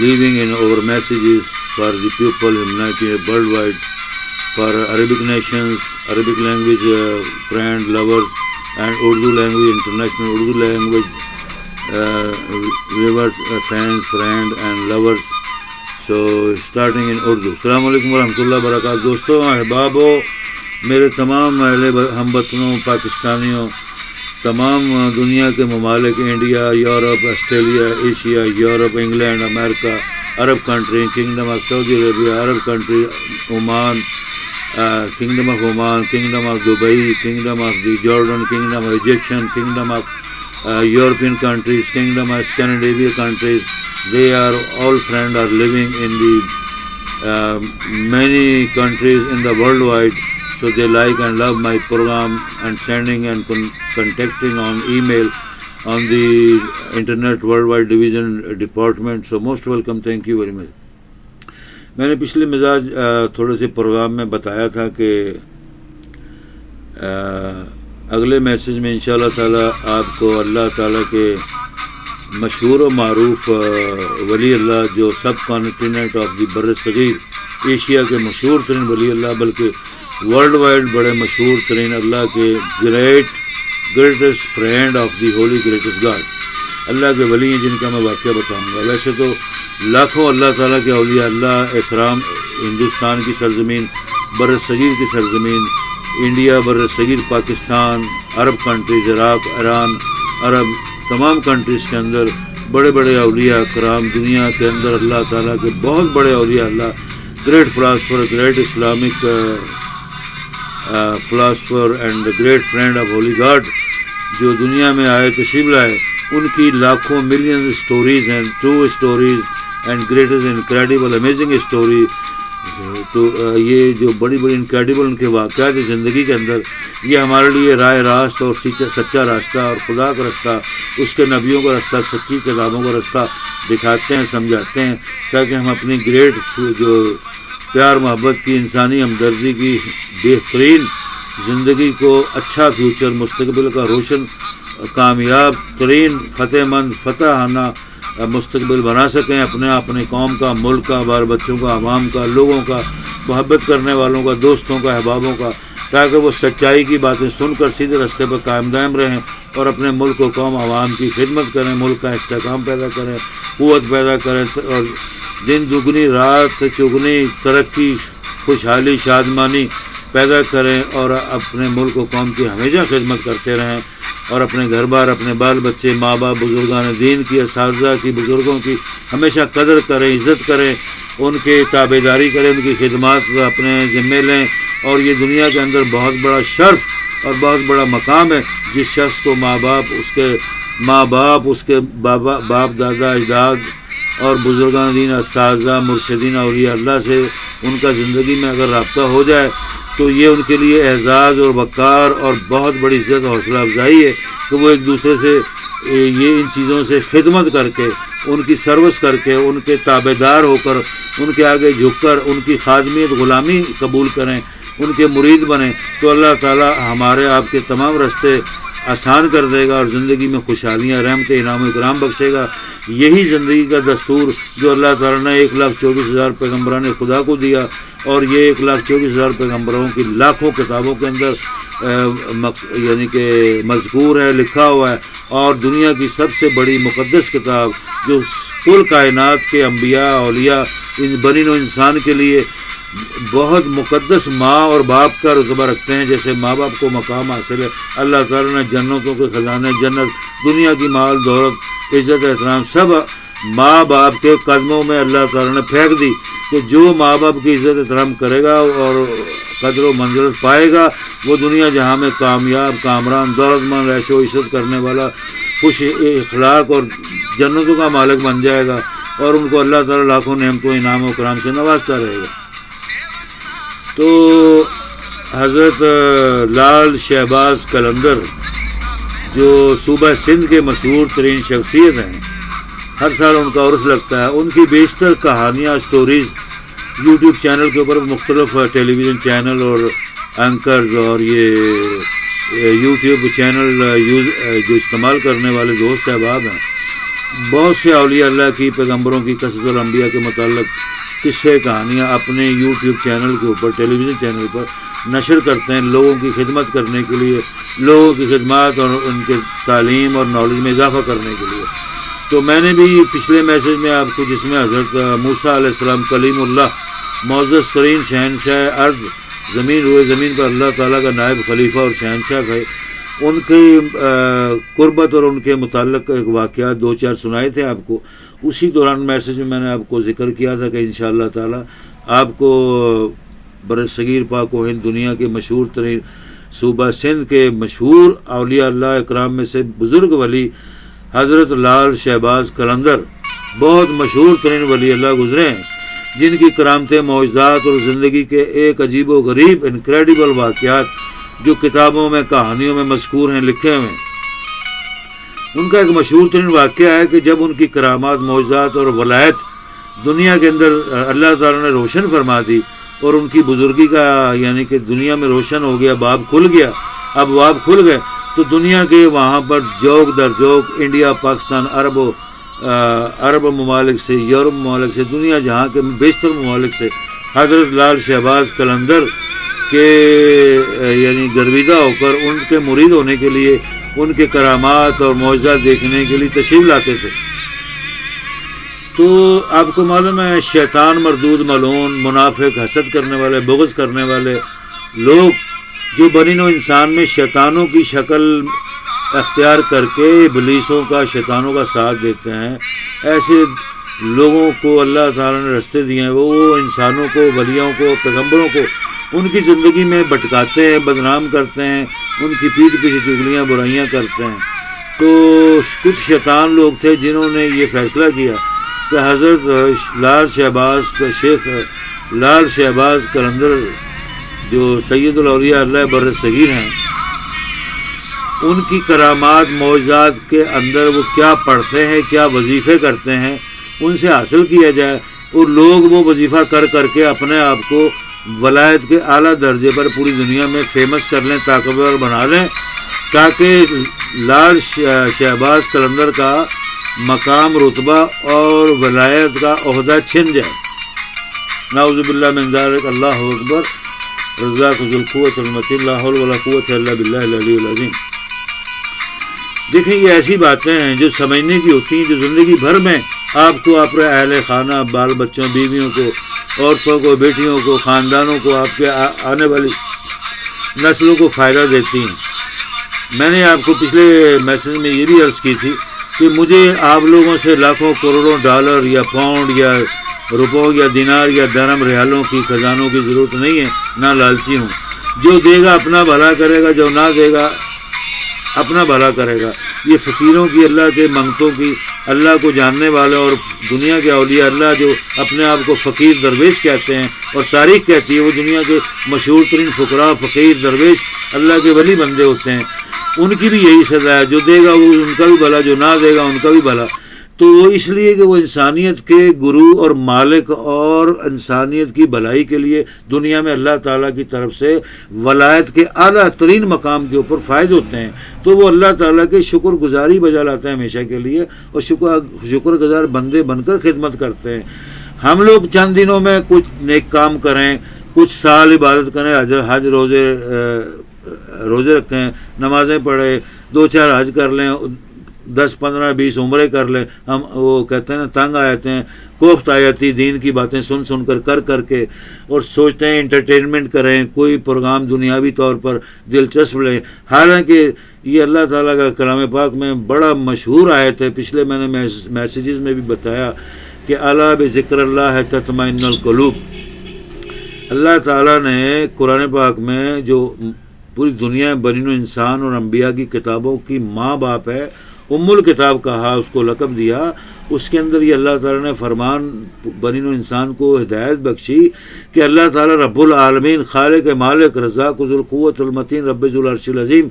leaving in our messages for the people, humanity worldwide, for Arabic nations, Arabic language friend, lovers, and Urdu language, international Urdu language viewers, friend and lovers. So starting in Urdu. Assalamu alaikum warahmatullahi wabarakatuh. دوستوں، احبابوں، میرے تمام اہل ہم وطنوں، پاکستانیوں، تمام دنیا کے ممالک، India, Europe, Australia, Asia, Europe, England, America, Arab country, kingdom of Saudi Arabia, Arab country, Oman, kingdom of Oman, kingdom of Dubai, kingdom of the Jordan, kingdom of Egyptian, kingdom of European countries, kingdom of Scandinavia countries. They are all friends are living in the many countries in the worldwide. So they like and love my program and sending and contacting on email on the Internet Worldwide Division Department. So most welcome. Thank you very much. میں نے پچھلے مزاج تھوڑے سے programme میں بتایا تھا کہ اگلے میسج میں انشاءاللہ تعالیٰ آپ کو اللہ تعالیٰ کے مشہور و معروف ولی اللہ، جو سب کانٹیننٹ آف دی بر صغیر ایشیا کے مشہور ترین ولی اللہ، بلکہ ورلڈ وائڈ بڑے مشہور ترین اللہ کے greatest friend of the holy greatest God, Allah کے ولی ہیں جن کا میں واقعہ بتاؤں گا. ویسے تو لاکھوں اللہ تعالیٰ کے اولیاء اللہ اکرام ہندوستان کی سرزمین، بر صغیر کی سرزمین، انڈیا، بر صغیر پاکستان، عرب کنٹریز، عراق، ایران، عرب تمام کنٹریز کے اندر بڑے بڑے اولیاء اکرام، دنیا کے اندر اللہ تعالیٰ کے بہت بڑے اولیاء Allah, great philosopher, great Islamic philosopher and great friend of holy God جو دنیا میں آئے، تشریف لائے، ان کی لاکھوں ملینز اسٹوریز ہیں، true stories and greatest incredible amazing story. تو یہ جو بڑی بڑی انکریڈیبل ان کے واقعات زندگی کے اندر، یہ ہمارے لیے راہ راست اور سچا راستہ اور خدا کا راستہ، اس کے نبیوں کا راستہ، سچی کتابوں کا راستہ دکھاتے ہیں، سمجھاتے ہیں، تاکہ ہم اپنی گریٹ جو پیار محبت کی، انسانی ہمدردی کی بہترین زندگی کو، اچھا فیوچر، مستقبل کا روشن، کامیاب ترین، فتح مند، فتحانہ مستقبل بنا سکیں، اپنے قوم کا، ملک کا، بال بچوں کا، عوام کا، لوگوں کا، محبت کرنے والوں کا، دوستوں کا، احبابوں کا، تاکہ وہ سچائی کی باتیں سن کر سیدھے راستے پر قائم دائم رہیں اور اپنے ملک و قوم، عوام کی خدمت کریں، ملک کا استحکام پیدا کریں، قوت پیدا کریں، اور دن دگنی رات چگنی ترقی، خوشحالی، شادمانی پیدا کریں، اور اپنے ملک و قوم کی ہمیشہ خدمت کرتے رہیں. اور اپنے گھر بار، اپنے بال بچے، ماں باپ، بزرگان دین کی، اساتذہ کی، بزرگوں کی ہمیشہ قدر کریں، عزت کریں، ان کے تابع داری کریں، ان کی خدمات اپنے ذمے لیں. اور یہ دنیا کے اندر بہت بڑا شرف اور بہت بڑا مقام ہے جس شخص کو ماں باپ اس کے باپ دادا اجداد اور بزرگان دین، اساتذہ، مرشدین، اولیاء اللہ سے ان کا زندگی میں اگر رابطہ ہو جائے تو یہ ان کے لیے اعزاز اور وقار اور بہت بڑی عزت اور حوصلہ افزائی ہے کہ وہ ایک دوسرے سے یہ ان چیزوں سے خدمت کر کے، ان کی سروس کر کے، ان کے تابع دار ہو کر، ان کے آگے جھک کر ان کی خادمیت، غلامی قبول کریں، ان کے مرید بنیں، تو اللہ تعالیٰ ہمارے آپ کے تمام راستے آسان کر دے گا اور زندگی میں خوشحالیاں، رحمت، انعام و اکرام بخشے گا. یہی زندگی کا دستور جو اللہ تعالیٰ نے 1,24,000 پیغمبران خدا کو دیا، اور یہ 1,24,000 پیغمبروں کی لاکھوں کتابوں کے اندر یعنی کہ مذکور ہے، لکھا ہوا ہے. اور دنیا کی سب سے بڑی مقدس کتاب جو کل کائنات کے انبیاء، اولیاء، بنی نوع انسان کے لیے بہت مقدس ماں اور باپ کا رتبہ رکھتے ہیں. جیسے ماں باپ کو مقام حاصل ہے، اللہ تعالیٰ نے جنتوں کے خزانے، جنت، دنیا کی مال دولت، عزت، احترام سب ماں باپ کے قدموں میں اللہ تعالیٰ نے پھینک دی کہ جو ماں باپ کی عزت احترام کرے گا اور قدر و منزلت پائے گا، وہ دنیا جہاں میں کامیاب، کامران، دولت مند، عیش و عشرت کرنے والا، خوش اخلاق اور جنتوں کا مالک بن جائے گا، اور ان کو اللہ تعالیٰ لاکھوں نعمتوں، انعام و کرام سے نوازتا رہے گا. تو حضرت لال شہباز قلندر جو صوبہ سندھ کے مشہور ترین شخصیت ہیں، ہر سال ان کا عرس لگتا ہے. ان کی بیشتر کہانیاں، سٹوریز یوٹیوب چینل کے اوپر، مختلف ٹیلی ویژن چینل اور اینکرز اور یہ یوٹیوب چینل جو استعمال کرنے والے دوست احباب ہیں، بہت سے اولیاء اللہ کی، پیغمبروں کی، قصص الانبیاء کے متعلق قصے، کہانیاں اپنے یوٹیوب چینل کے اوپر، ٹیلی ویژن چینل پر نشر کرتے ہیں، لوگوں کی خدمت کرنے کے لیے، لوگوں کی خدمات اور ان کے تعلیم اور نالج میں اضافہ کرنے کے لیے. تو میں نے بھی پچھلے میسج میں آپ کو، جس میں حضرت موسیٰ علیہ السلام کلیم اللہ، معزز ترین شہنشاہ ارض، زمین، روئے زمین پر اللہ تعالیٰ کا نائب خلیفہ اور شہنشاہ تھے، ان کی قربت اور ان کے متعلق ایک واقعات 2-4 سنائے تھے آپ کو. اسی دوران میسج میں نے آپ کو ذکر کیا تھا کہ انشاءاللہ تعالیٰ آپ کو برصغیر پاک و ہند دنیا کے مشہور ترین صوبہ سندھ کے مشہور اولیاء اللہ اکرام میں سے بزرگ ولی حضرت لال شہباز قلندر بہت مشہور ترین ولی اللہ گزرے ہیں، جن کی کرامتیں، معجزات اور زندگی کے ایک عجیب و غریب انکریڈیبل واقعات جو کتابوں میں، کہانیوں میں مذکور ہیں، لکھے ہوئے ہیں. ان کا ایک مشہور ترین واقعہ ہے کہ جب ان کی کرامات، معجزات اور ولایت دنیا کے اندر اللہ تعالیٰ نے روشن فرما دی اور ان کی بزرگی کا یعنی کہ دنیا میں روشن ہو گیا، باب کھل گیا، اب باب کھل گئے، تو دنیا کے وہاں پر جوک در جوک، انڈیا، پاکستان، عرب ممالک سے، یورپ ممالک سے، دنیا جہاں کے بیشتر ممالک سے حضرت لال شہباز قلندر کے یعنی گرویدہ ہو کر ان کے مرید ہونے کے لیے، ان کے کرامات اور معجزات دیکھنے کے لیے تشریف لاتے تھے. تو آپ کو معلوم ہے شیطان مردود، ملعون، منافق، حسد کرنے والے، بغض کرنے والے لوگ جو بنی نوع انسان میں شیطانوں کی شکل اختیار کر کے ابلیسوں کا، شیطانوں کا ساتھ دیتے ہیں، ایسے لوگوں کو اللہ تعالیٰ نے رستے دیے ہیں، وہ انسانوں کو، ولیوں کو، پیغمبروں کو ان کی زندگی میں بھٹکاتے ہیں، بدنام کرتے ہیں، ان کی پیٹھ پیچھے چغلیاں، برائیاں کرتے ہیں. تو کچھ شیطان لوگ تھے جنہوں نے یہ فیصلہ کیا کہ حضرت لال شہباز کا، شیخ لال شہباز قلندر جو سید الاولیاء اللہ بر صغیر ہیں، ان کی کرامات، معجزات کے اندر وہ کیا پڑھتے ہیں، کیا وظیفے کرتے ہیں، ان سے حاصل کیا جائے اور لوگ وہ وظیفہ کر کر کے اپنے آپ کو ولایت کے اعلیٰ درجے پر پوری دنیا میں فیمس کر لیں، طاقتور بنا لیں، تاکہ لال شہباز قلندر کا مقام، رتبہ اور ولایت کا عہدہ چھن جائے. نعوذ باللہ من ذالک. اللہ اکبر. رزاق ذو القوۃ المتین. لا حول ولا قوۃ الا باللہ العلی العظیم. دیکھیں یہ ایسی باتیں ہیں جو سمجھنے کی ہوتی ہیں، جو زندگی بھر میں آپ کو، اپنے اہل خانہ، بال بچوں، بیویوں کو، عورتوں کو، بیٹیوں کو، خاندانوں کو، آپ کے آنے والی نسلوں کو فائدہ دیتی ہیں. میں نے آپ کو پچھلے میسج میں یہ بھی عرض کی تھی کہ مجھے آپ لوگوں سے لاکھوں کروڑوں ڈالر یا پاؤنڈ یا روپوں یا دینار یا درہم ریالوں کی خزانوں کی ضرورت نہیں ہے، نہ لالچی ہوں۔ جو دے گا اپنا بھلا کرے گا، جو نہ دے گا اپنا بھلا کرے گا۔ یہ فقیروں کی، اللہ کے منگتوں کی، اللہ کو جاننے والے اور دنیا کے اولیاء اللہ جو اپنے آپ کو فقیر درویش کہتے ہیں اور تاریخ کہتی ہے وہ دنیا کے مشہور ترین فقراء فقیر درویش اللہ کے ولی بندے ہوتے ہیں، ان کی بھی یہی سزا ہے۔ جو دے گا وہ ان کا بھی بھلا، جو نہ دے گا ان کا بھی بھلا۔ تو وہ اس لیے کہ وہ انسانیت کے گرو اور مالک اور انسانیت کی بھلائی کے لیے دنیا میں اللہ تعالیٰ کی طرف سے ولایت کے اعلیٰ ترین مقام کے اوپر فائز ہوتے ہیں، تو وہ اللہ تعالیٰ کے شکر گزاری بجا لاتے ہیں ہمیشہ کے لیے، اور شکر گزار بندے بن کر خدمت کرتے ہیں۔ ہم لوگ چند دنوں میں کچھ نیک کام کریں، کچھ سال عبادت کریں، حج روزے رکھیں، نمازیں پڑھیں، 2-4 حج کر لیں، 10-15-20 عمرے کر لیں، ہم وہ کہتے ہیں نا تنگ آ جاتے ہیں، کوفت آ جاتی دین کی باتیں سن کر کے، اور سوچتے ہیں انٹرٹینمنٹ کریں، کوئی پروگرام دنیاوی طور پر دلچسپ لیں۔ حالانکہ یہ اللہ تعالیٰ کا کلام پاک میں بڑا مشہور آیت ہے، پچھلے میں نے میسیجز میں بھی بتایا کہ الا بذکر اللہ تطمئن القلوب۔ اللہ تعالیٰ نے قرآن پاک میں جو پوری دنیا بنی نوع انسان اور انبیاء کی کتابوں کی ماں باپ ہے، ام الکتاب کہا، اس کو لقب دیا، اس کے اندر یہ اللہ تعالیٰ نے فرمان بنی نوع انسان کو ہدایت بخشی کہ اللہ تعالیٰ رب العالمین، خالق مالک رزاق ذو القوت المتین رب ذو العرش العظیم،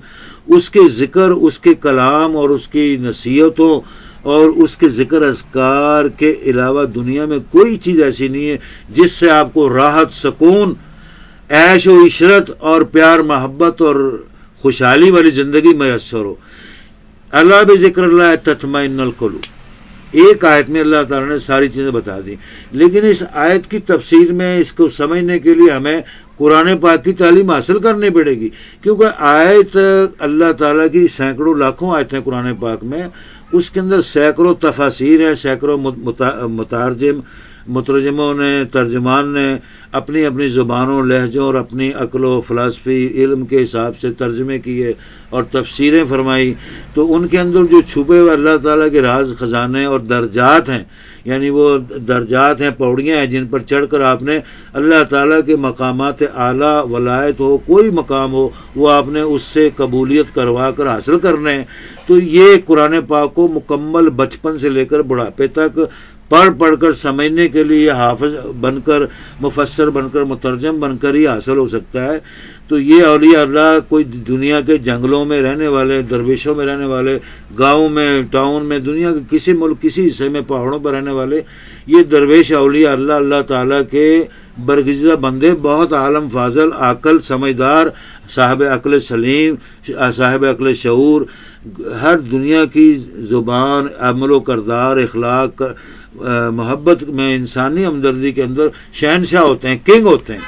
اس کے ذکر، اس کے کلام اور اس کی نصیحتوں اور اس کے ذکر اذکار کے علاوہ دنیا میں کوئی چیز ایسی نہیں ہے جس سے آپ کو راحت، سکون، عیش و عشرت اور پیار محبت اور خوشحالی والی زندگی میسر ہو۔ اللہ بذکر اللہ تطمئن القلوب، ایک آیت میں اللہ تعالیٰ نے ساری چیزیں بتا دی، لیکن اس آیت کی تفسیر میں اس کو سمجھنے کے لیے ہمیں قرآن پاک کی تعلیم حاصل کرنی پڑے گی، کیونکہ آیت اللہ تعالیٰ کی سینکڑوں لاکھوں آیتیں قرآن پاک میں، اس کے اندر سینکڑوں تفاسیر ہیں، سینکڑوں مترجموں نے، ترجمان نے اپنی اپنی زبانوں، لہجوں اور اپنی عقل و فلسفی علم کے حساب سے ترجمے کیے اور تفسیریں فرمائی، تو ان کے اندر جو چھپے ہوئے اللہ تعالیٰ کے راز خزانے اور درجات ہیں، یعنی وہ درجات ہیں، پوڑیاں ہیں جن پر چڑھ کر آپ نے اللہ تعالیٰ کے مقامات اعلیٰ، ولایت ہو، کوئی مقام ہو، وہ آپ نے اس سے قبولیت کروا کر حاصل کرنے ہیں۔ تو یہ قرآن پاک کو مکمل بچپن سے لے کر بڑھاپے تک پڑھ کر سمجھنے کے لیے حافظ بن کر، مفسر بن کر، مترجم بن کر ہی حاصل ہو سکتا ہے۔ تو یہ اولیاء اللہ کوئی دنیا کے جنگلوں میں رہنے والے، درویشوں میں رہنے والے، گاؤں میں، ٹاؤن میں، دنیا کے کسی ملک، کسی حصے میں، پہاڑوں پر رہنے والے یہ درویش اولیاء اللہ، اللہ تعالیٰ کے برگزیدہ بندے، بہت عالم فاضل، عاقل، سمجھدار، صاحب عقل سلیم، صاحب عقل شعور، ہر دنیا کی زبان، عمل و کردار، اخلاق، محبت میں، انسانی ہمدردی کے اندر شہنشاہ ہوتے ہیں، کنگ ہوتے ہیں،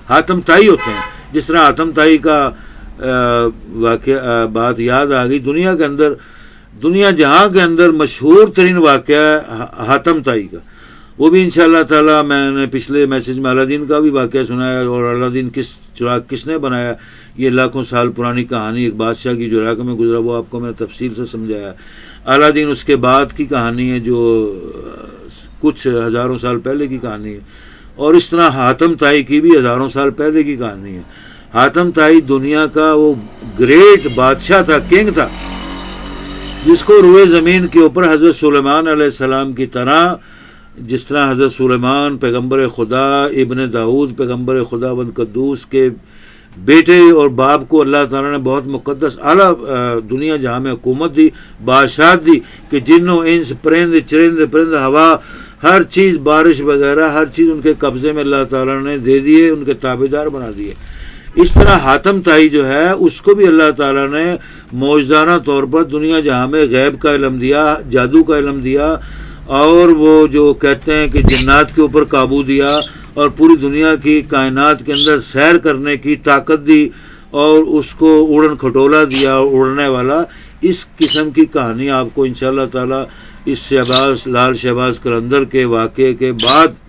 حاتم طائی ہوتے ہیں۔ جس طرح حاتم طائی کا واقعہ بات یاد آ گئی، دنیا کے اندر، دنیا جہاں کے اندر مشہور ترین واقعہ ہے حاتم طائی کا، وہ بھی انشاءاللہ تعالیٰ میں نے پچھلے میسج میں الادین کا بھی واقعہ سنایا، اور الادین چراغ کس نے بنایا، یہ لاکھوں سال پرانی کہانی ایک بادشاہ کی جو علاقے میں گزرا، وہ آپ کو میں نے تفصیل سے سمجھایا۔ الادین اس کے بعد کی کہانی ہے جو کچھ ہزاروں سال پہلے کی کہانی ہے، اور اس طرح حاتم طائی کی بھی ہزاروں سال پہلے کی کہانی ہے۔ حاتم طائی دنیا کا وہ گریٹ بادشاہ تھا، کنگ تھا، جس کو روئے زمین کے اوپر حضرت سلیمان علیہ السلام کی طرح، جس طرح حضرت سلیمان پیغمبر خدا، ابن داؤد پیغمبر خدا بند قدوس کے بیٹے اور باپ کو اللہ تعالیٰ نے بہت مقدس اعلیٰ دنیا جہاں میں حکومت دی، بادشاہت دی، کہ جن و انس، پرند پرند، ہوا، ہر چیز، بارش وغیرہ ہر چیز ان کے قبضے میں اللہ تعالیٰ نے دے دیے، ان کے تابعدار بنا دیے۔ اس طرح حاتم طائی جو ہے اس کو بھی اللہ تعالیٰ نے معجزانہ طور پر دنیا جہاں میں غیب کا علم دیا، جادو کا علم دیا، اور وہ جو کہتے ہیں کہ جنات کے اوپر قابو دیا، اور پوری دنیا کی کائنات کے اندر سیر کرنے کی طاقت دی، اور اس کو اڑن کھٹولا دیا، اڑنے والا۔ اس قسم کی کہانی آپ کو انشاءاللہ تعالیٰ اس لال شہباز قلندر کے واقعے کے بعد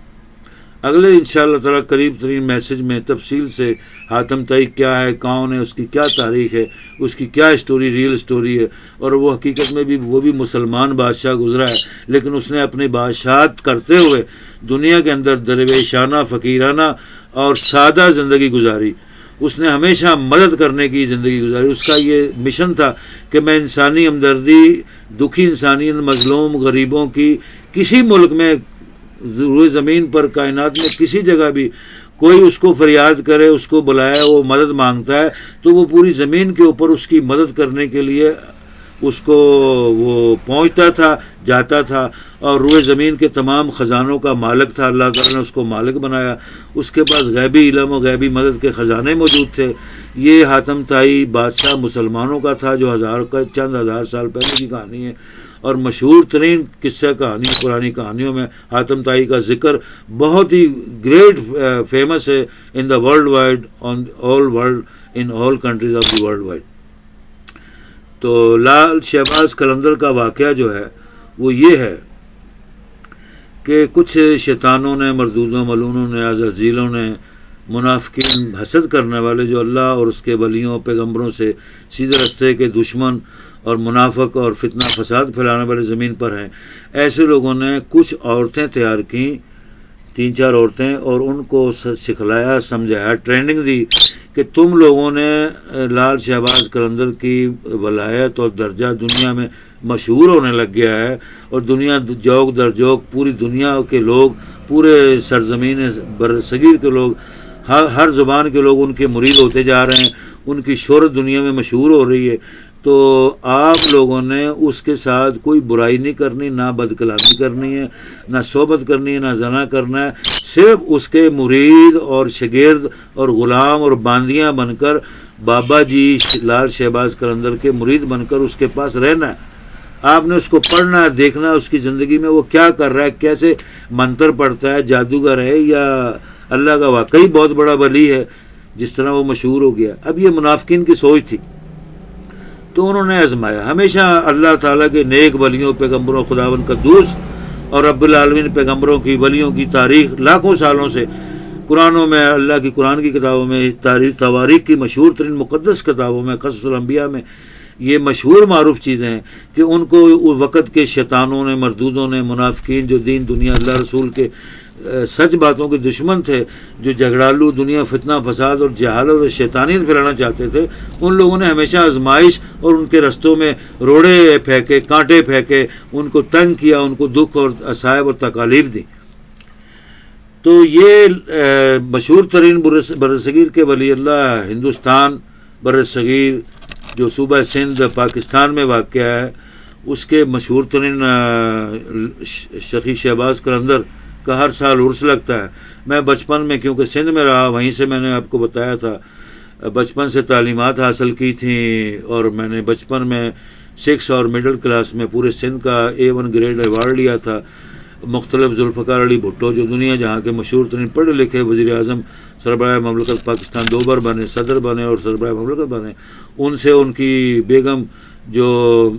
اگلے انشاءاللہ تعالیٰ قریب ترین میسج میں تفصیل سے حاتم طائی کیا ہے، کون ہے، اس کی کیا تاریخ ہے، اس کی کیا اسٹوری، ریئل اسٹوری ہے. اور وہ حقیقت میں بھی وہ بھی مسلمان بادشاہ گزرا ہے، لیکن اس نے اپنی بادشاہت کرتے ہوئے دنیا کے اندر درویشانہ، فقیرانہ اور سادہ زندگی گزاری. اس نے ہمیشہ مدد کرنے کی زندگی گزاری. اس کا یہ مشن تھا کہ میں انسانی ہمدردی، دکھی انسانیت، مظلوم غریبوں کی کسی ملک میں، روئے زمین پر، کائنات میں کسی جگہ بھی کوئی اس کو فریاد کرے، اس کو بلائے، وہ مدد مانگتا ہے تو وہ پوری زمین کے اوپر اس کی مدد کرنے کے لیے اس کو وہ پہنچتا تھا، جاتا تھا. اور روئے زمین کے تمام خزانوں کا مالک تھا. اللہ تعالیٰ نے اس کو مالک بنایا. اس کے پاس غیبی علم و غیبی مدد کے خزانے موجود تھے. یہ حاتم طائی بادشاہ مسلمانوں کا تھا، جو چند ہزار سال پہلے کی کہانی ہے، اور مشہور ترین قصہ کہانی پرانی کہانیوں میں حاتم طائی کا ذکر بہت ہی گریٹ فیمس ہے in the world wide, on all world, in all countries of the world wide. تو لال شہباز قلندر کا واقعہ جو ہے وہ یہ ہے کہ کچھ شیطانوں نے، مردودوں، ملونوں نے، عزازیلوں نے، منافقین، حسد کرنے والے، جو اللہ اور اس کے ولیوں، پیغمبروں سے سیدھے راستے کے دشمن اور منافق اور فتنہ فساد پھیلانے والے زمین پر ہیں، ایسے لوگوں نے کچھ عورتیں تیار کیں، 3-4 عورتیں، اور ان کو سکھلایا، سمجھایا، ٹریننگ دی کہ تم لوگوں نے لال شہباز قلندر کی ولایت اور درجہ دنیا میں مشہور ہونے لگ گیا ہے، اور دنیا جوک در جوک، پوری دنیا کے لوگ، پورے سرزمین برصغیر کے لوگ، ہر زبان کے لوگ ان کے مرید ہوتے جا رہے ہیں، ان کی شہرت دنیا میں مشہور ہو رہی ہے. تو آپ لوگوں نے اس کے ساتھ کوئی برائی نہیں کرنی، نہ بد کلامی کرنی ہے، نہ صحبت کرنی ہے، نہ زنا کرنا ہے. صرف اس کے مرید اور شاگرد اور غلام اور باندیاں بن کر، بابا جی لال شہباز قلندر کے مرید بن کر اس کے پاس رہنا ہے. آپ نے اس کو پڑھنا ہے، دیکھنا ہے اس کی زندگی میں وہ کیا کر رہا ہے، کیسے منتر پڑھتا ہے، جادوگر ہے یا اللہ کا واقعی بہت بڑا ولی ہے جس طرح وہ مشہور ہو گیا. اب یہ منافقین کی سوچ تھی، تو انہوں نے آزمایا. ہمیشہ اللہ تعالیٰ کے نیک ولیوں، پیغمبروں، خداوند قدوس اور رب العالمین پیغمبروں کی، ولیوں کی تاریخ لاکھوں سالوں سے قرآنوں میں، اللہ کی قرآن کی کتابوں میں، تواریخ کی مشہور ترین مقدس کتابوں میں، قصص الانبیاء میں یہ مشہور معروف چیزیں ہیں کہ ان کو وقت کے شیطانوں نے، مردودوں نے، منافقین، جو دین، دنیا، اللہ رسول کے سچ باتوں کے دشمن تھے، جو جھگڑالو، دنیا فتنہ فساد اور جہالت اور شیطانیت پھیلانا چاہتے تھے، ان لوگوں نے ہمیشہ آزمائش اور ان کے رستوں میں روڑے پھینکے، کانٹے پھینکے، ان کو تنگ کیا، ان کو دکھ اور عصائب اور تکالیف دی. تو یہ مشہور ترین برصغیر کے ولی اللہ، ہندوستان برصغیر جو صوبہ سندھ پاکستان میں واقع ہے، اس کے مشہور ترین شخی شہباز قلندر کا ہر سال عرس لگتا ہے. میں بچپن میں، کیونکہ سندھ میں رہا، وہیں سے میں نے آپ کو بتایا تھا، بچپن سے تعلیمات حاصل کی تھیں، اور میں نے بچپن میں 6 اور مڈل کلاس میں پورے سندھ کا A1 گریڈ ایوارڈ لیا تھا. مختلف ذوالفقار علی بھٹو، جو دنیا جہاں کے مشہور ترین پڑھے لکھے وزیر اعظم، سربراہ مملکت پاکستان 2 بار بنے، صدر بنے اور سربراہ مملکت بنے، ان سے ان کی بیگم جو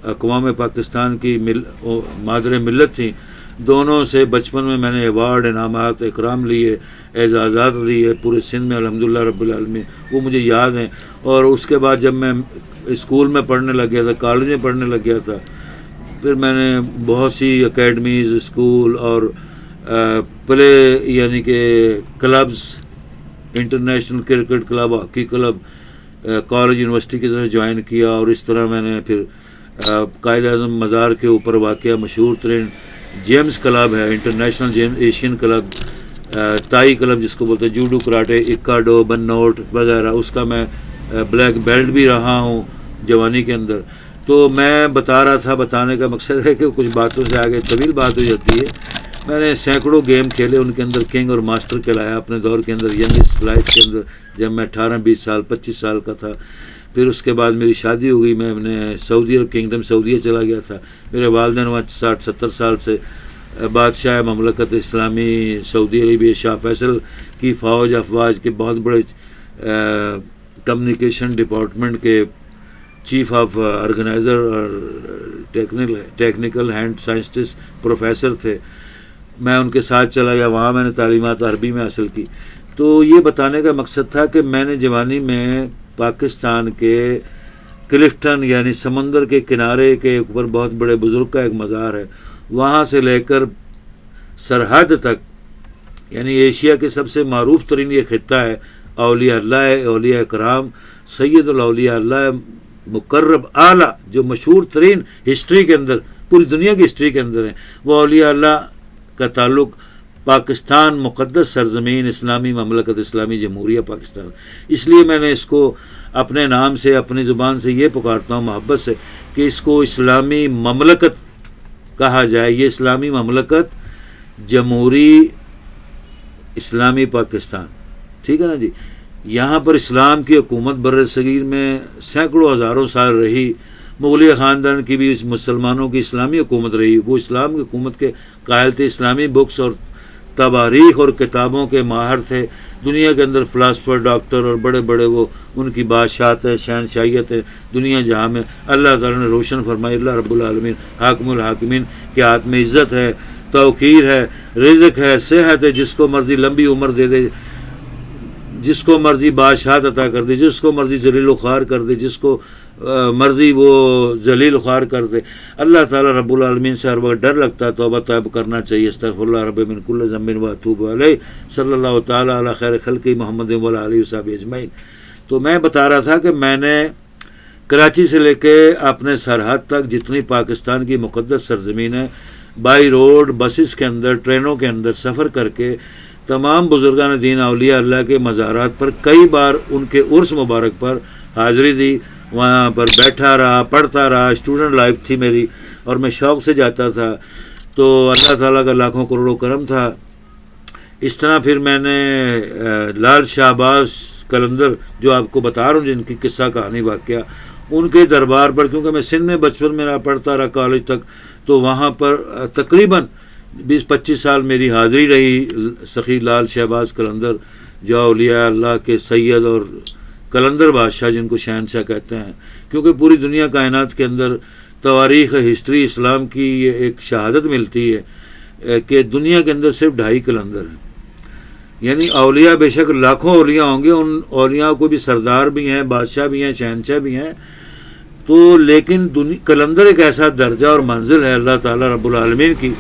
اقوام پاکستان کی مادر ملت تھیں، دونوں سے بچپن میں نے ایوارڈ، انعامات، اکرام لیے، اعزازات لیے پورے سندھ میں الحمدللہ رب العالمین. وہ مجھے یاد ہیں. اور اس کے بعد جب میں اسکول میں پڑھنے لگ گیا تھا، کالج میں پڑھنے لگ گیا تھا، پھر میں نے بہت سی اکیڈمیز، اسکول اور پلے یعنی کہ clubs, international cricket club, hockey club, college university کی طرف جوائن کیا. اور اس طرح میں نے پھر قائد اعظم مزار کے اوپر واقع مشہور ترین جیمز کلب ہے، انٹرنیشنل ایشین کلب، تائی کلب جس کو بولتے ہیں، جوڈو، کراٹے، ایکاڈو، بن نوٹ وغیرہ، اس کا میں بلیک بیلٹ بھی رہا ہوں جوانی کے اندر. تو میں بتا رہا تھا، بتانے کا مقصد ہے کہ کچھ باتوں سے آگے طویل بات ہو جاتی ہے. میں نے سینکڑوں گیم کھیلے، ان کے اندر کنگ اور ماسٹر کہلایا اپنے دور کے اندر، ینگسٹ لائف کے اندر، جب میں 18-20 سال 25 سال کا تھا. پھر اس کے بعد میری شادی ہو گئی، میں نے سعودی عرب کنگڈم سعودیہ چلا گیا تھا. میرے والدین وہاں 60-70 سال سے بادشاہ مملکت اسلامی سعودی عربیہ شاہ فیصل کی فوج افواج کے بہت بڑے کمیونیکیشن ڈپارٹمنٹ کے چیف آف آرگنائزر اور ٹیکنیکل ہینڈ سائنسٹسٹ پروفیسر تھے. میں ان کے ساتھ چلا گیا، وہاں میں نے تعلیمات عربی میں حاصل کی. تو یہ بتانے کا مقصد تھا کہ میں نے جوانی میں پاکستان کے کلفٹن یعنی سمندر کے کنارے کے اوپر بہت بڑے بزرگ کا ایک مزار ہے، وہاں سے لے کر سرحد تک یعنی ایشیا کے سب سے معروف ترین یہ خطہ ہے، اولیاء اللہ ہے، اولیاء کرام، سید الاولیاء اللہ مقرب اعلیٰ جو مشہور ترین ہسٹری کے اندر پوری دنیا کی ہسٹری کے اندر ہیں، وہ اولیاء اللہ کا تعلق پاکستان مقدس سرزمین اسلامی مملکت اسلامی جمہوریہ پاکستان. اس لیے میں نے اس کو اپنے نام سے اپنی زبان سے یہ پکارتا ہوں محبت سے کہ اس کو اسلامی مملکت کہا جائے. یہ اسلامی مملکت جمہوری اسلامی پاکستان، ٹھیک ہے نا جی. یہاں پر اسلام کی حکومت بر صغیر میں سینکڑوں ہزاروں سال رہی. مغلیہ خاندان کی بھی اس مسلمانوں کی اسلامی حکومت رہی، وہ اسلام کی حکومت کے قائل تھے، اسلامی بکس اور تواریخ اور کتابوں کے ماہر تھے. دنیا کے اندر فلاسفر، ڈاکٹر اور بڑے بڑے وہ ان کی بادشاہت ہے، شہنشاہیت ہے دنیا جہاں میں اللہ تعالیٰ نے روشن فرمائی. اللہ رب العالمین حاکم الحاکمین کے ہاتھ میں عزت ہے، توقیر ہے، رزق ہے، صحت ہے، جس کو مرضی لمبی عمر دے دے، جس کو مرضی بادشاہت عطا کر دے، جس کو مرضی ذلیل و خوار کر دے، جس کو مرضی وہ ذلیل و خوار کر دے. اللہ تعالیٰ رب العالمین سے ہر وقت ڈر لگتا ہے، توبہ طیب کرنا چاہیے. استغفر اللہ رب من کل ذنب واتوب علیہ. صلی اللہ تعالیٰ علی خیر خلق محمد وعلی آلہ وصحبہ اجمعین. تو میں بتا رہا تھا کہ میں نے کراچی سے لے کے اپنے سرحد تک جتنی پاکستان کی مقدس سرزمین ہے، بائی روڈ، بسز کے اندر، ٹرینوں کے اندر سفر کر کے تمام بزرگان دین اولیاء اللہ کے مزارات پر کئی بار ان کے عرس مبارک پر حاضری دی. وہاں پر بیٹھا رہا، پڑھتا رہا. اسٹوڈنٹ لائف تھی میری اور میں شوق سے جاتا تھا. تو اللہ تعالیٰ کا لاکھوں کروڑوں کرم تھا. اس طرح پھر میں نے لال شہباز قلندر جو آپ کو بتا رہا ہوں جن کی قصہ کہانی واقعہ، ان کے دربار پر، کیونکہ میں سندھ میں بچپن میں پڑھتا رہا کالج تک، تو وہاں پر تقریباً 20-25 سال میری حاضری رہی. سخی لال شہباز قلندر جو اولیاء اللہ کے سید اور قلندر بادشاہ جن کو شہنشاہ کہتے ہیں، کیونکہ پوری دنیا کائنات کے اندر تواریخ ہسٹری اسلام کی یہ ایک شہادت ملتی ہے کہ دنیا کے اندر صرف 2.5 قلندر ہیں. یعنی اولیاء بے شک لاکھوں اولیاء ہوں گے، ان اولیاء کو بھی سردار بھی ہیں، بادشاہ بھی ہیں، شہنشاہ بھی ہیں، تو لیکن قلندر ایک ایسا درجہ اور منزل ہے اللہ تعالیٰ رب العالمین کی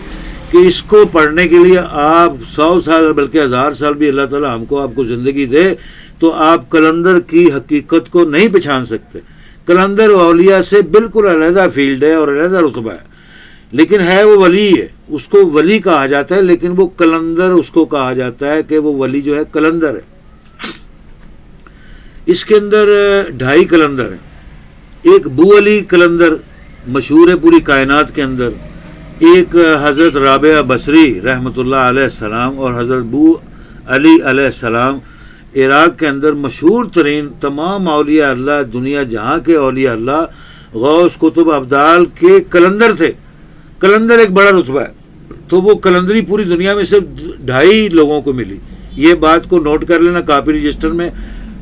کہ اس کو پڑھنے کے لیے آپ 100 سال بلکہ 1000 سال بھی اللہ تعالیٰ ہم کو آپ کو زندگی دے تو آپ قلندر کی حقیقت کو نہیں پہچان سکتے. قلندر اولیاء سے بالکل علیحدہ فیلڈ ہے اور علیحدہ رتبہ ہے، لیکن ہے وہ ولی ہے، اس کو ولی کہا جاتا ہے، لیکن وہ قلندر اس کو کہا جاتا ہے کہ وہ ولی جو ہے قلندر ہے. اس کے اندر 2.5 قلندر ہیں. ایک بو علی قلندر مشہور ہے پوری کائنات کے اندر، ایک حضرت رابعہ بصری رحمۃ اللہ علیہ السلام اور حضرت بو علی علیہ السلام عراق کے اندر مشہور ترین تمام اولیاء اللہ دنیا جہاں کے اولیاء اللہ غوث کتب ابدال کے قلندر تھے. قلندر ایک بڑا رتبہ ہے، تو وہ قلندری پوری دنیا میں صرف 2.5 لوگوں کو ملی. یہ بات کو نوٹ کر لینا، کاپی رجسٹر میں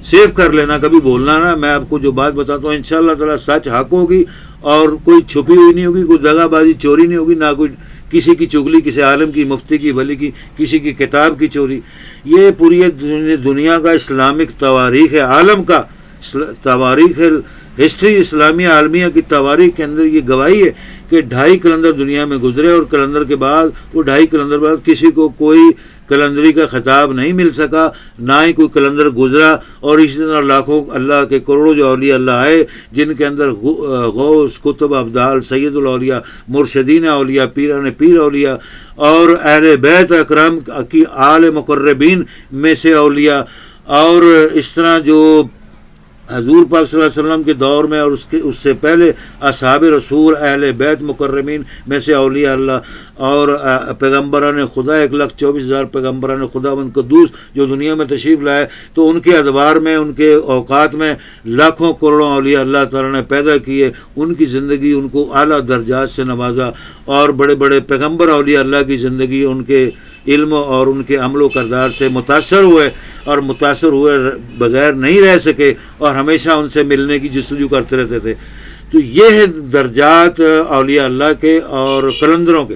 سیو کر لینا، کبھی بولنا نا. میں آپ کو جو بات بتاتا ہوں انشاءاللہ تعالیٰ سچ حق ہوگی اور کوئی چھپی ہوئی نہیں ہوگی، کوئی دغا بازی چوری نہیں ہوگی، نہ کوئی کسی کی چگلی، کسی عالم کی، مفتی کی، ولی کی، کسی کی کتاب کی چوری. یہ پوری دنیا کا اسلامک تواریخ عالم کا تواریخ ہسٹری اسلامیہ عالمیہ کی تواریخ کے اندر یہ گواہی ہے کہ 2.5 قلندر دنیا میں گزرے، اور قلندر کے بعد وہ 2.5 قلندر بعد کسی کو کوئی قلندری کا خطاب نہیں مل سکا، نہ ہی کوئی قلندر گزرا. اور اسی طرح لاکھوں اللہ کے کروڑوں جو اولیاء اللہ آئے جن کے اندر غوث کتب ابدال سید الاولیاء مرشدین اولیاء پیران پیر اولیاء اور اہل بیت اکرام کی آل مقربین میں سے اولیاء، اور اس طرح جو حضور پاک صلی اللہ علیہ وسلم کے دور میں اور اس سے پہلے اصحاب رسول اہل بیت مکرمین میں سے اولیاء اللہ اور پیغمبران خدا 1,24,000 پیغمبران خدا بند قدوس جو دنیا میں تشریف لائے، تو ان کے ادوار میں، ان کے اوقات میں لاکھوں کروڑوں اولیاء اللہ تعالیٰ نے پیدا کیے. ان کی زندگی ان کو اعلیٰ درجات سے نوازا، اور بڑے بڑے پیغمبر اولیاء اللہ کی زندگی ان کے علم اور ان کے عمل و کردار سے متاثر ہوئے، اور متاثر ہوئے بغیر نہیں رہ سکے، اور ہمیشہ ان سے ملنے کی جستجو کرتے رہتے تھے. تو یہ ہے درجات اولیاء اللہ کے اور قلندروں کے.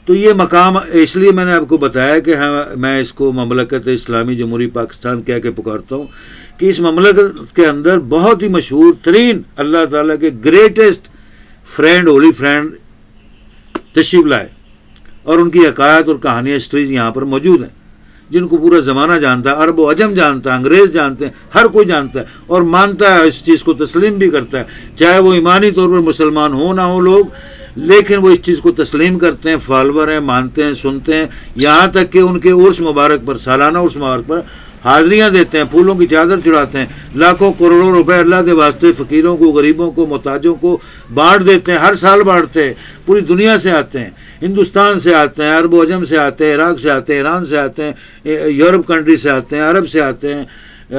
تو یہ مقام اس لیے میں نے آپ کو بتایا کہ میں اس کو مملکت اسلامی جمہوری پاکستان کہہ کے پکارتا ہوں کہ اس مملکت کے اندر بہت ہی مشہور ترین اللہ تعالیٰ کے گریٹسٹ فرینڈ ہولی فرینڈ تشریف لائے، اور ان کی حکایت اور کہانیاں ہسٹریز یہاں پر موجود ہیں جن کو پورا زمانہ جانتا ہے، عرب و عجم جانتا ہے، انگریز جانتے ہیں، ہر کوئی جانتا ہے اور مانتا ہے، اس چیز کو تسلیم بھی کرتا ہے، چاہے وہ ایمانی طور پر مسلمان ہو نہ ہو لوگ، لیکن وہ اس چیز کو تسلیم کرتے ہیں، فالور ہیں، مانتے ہیں، سنتے ہیں، یہاں تک کہ ان کے عرس مبارک پر، سالانہ عرس مبارک پر حاضریاں دیتے ہیں، پھولوں کی چادر چڑھاتے ہیں، لاکھوں کروڑوں روپے اللہ کے واسطے فقیروں کو، غریبوں کو، محتاجوں کو بانٹ دیتے ہیں، ہر سال بانٹتے ہیں، پوری دنیا سے آتے ہیں، ہندوستان سے آتے ہیں، عرب و عجم سے آتے ہیں، عراق سے آتے ہیں، ایران سے آتے ہیں، یورپ کنٹری سے آتے ہیں، عرب سے آتے ہیں،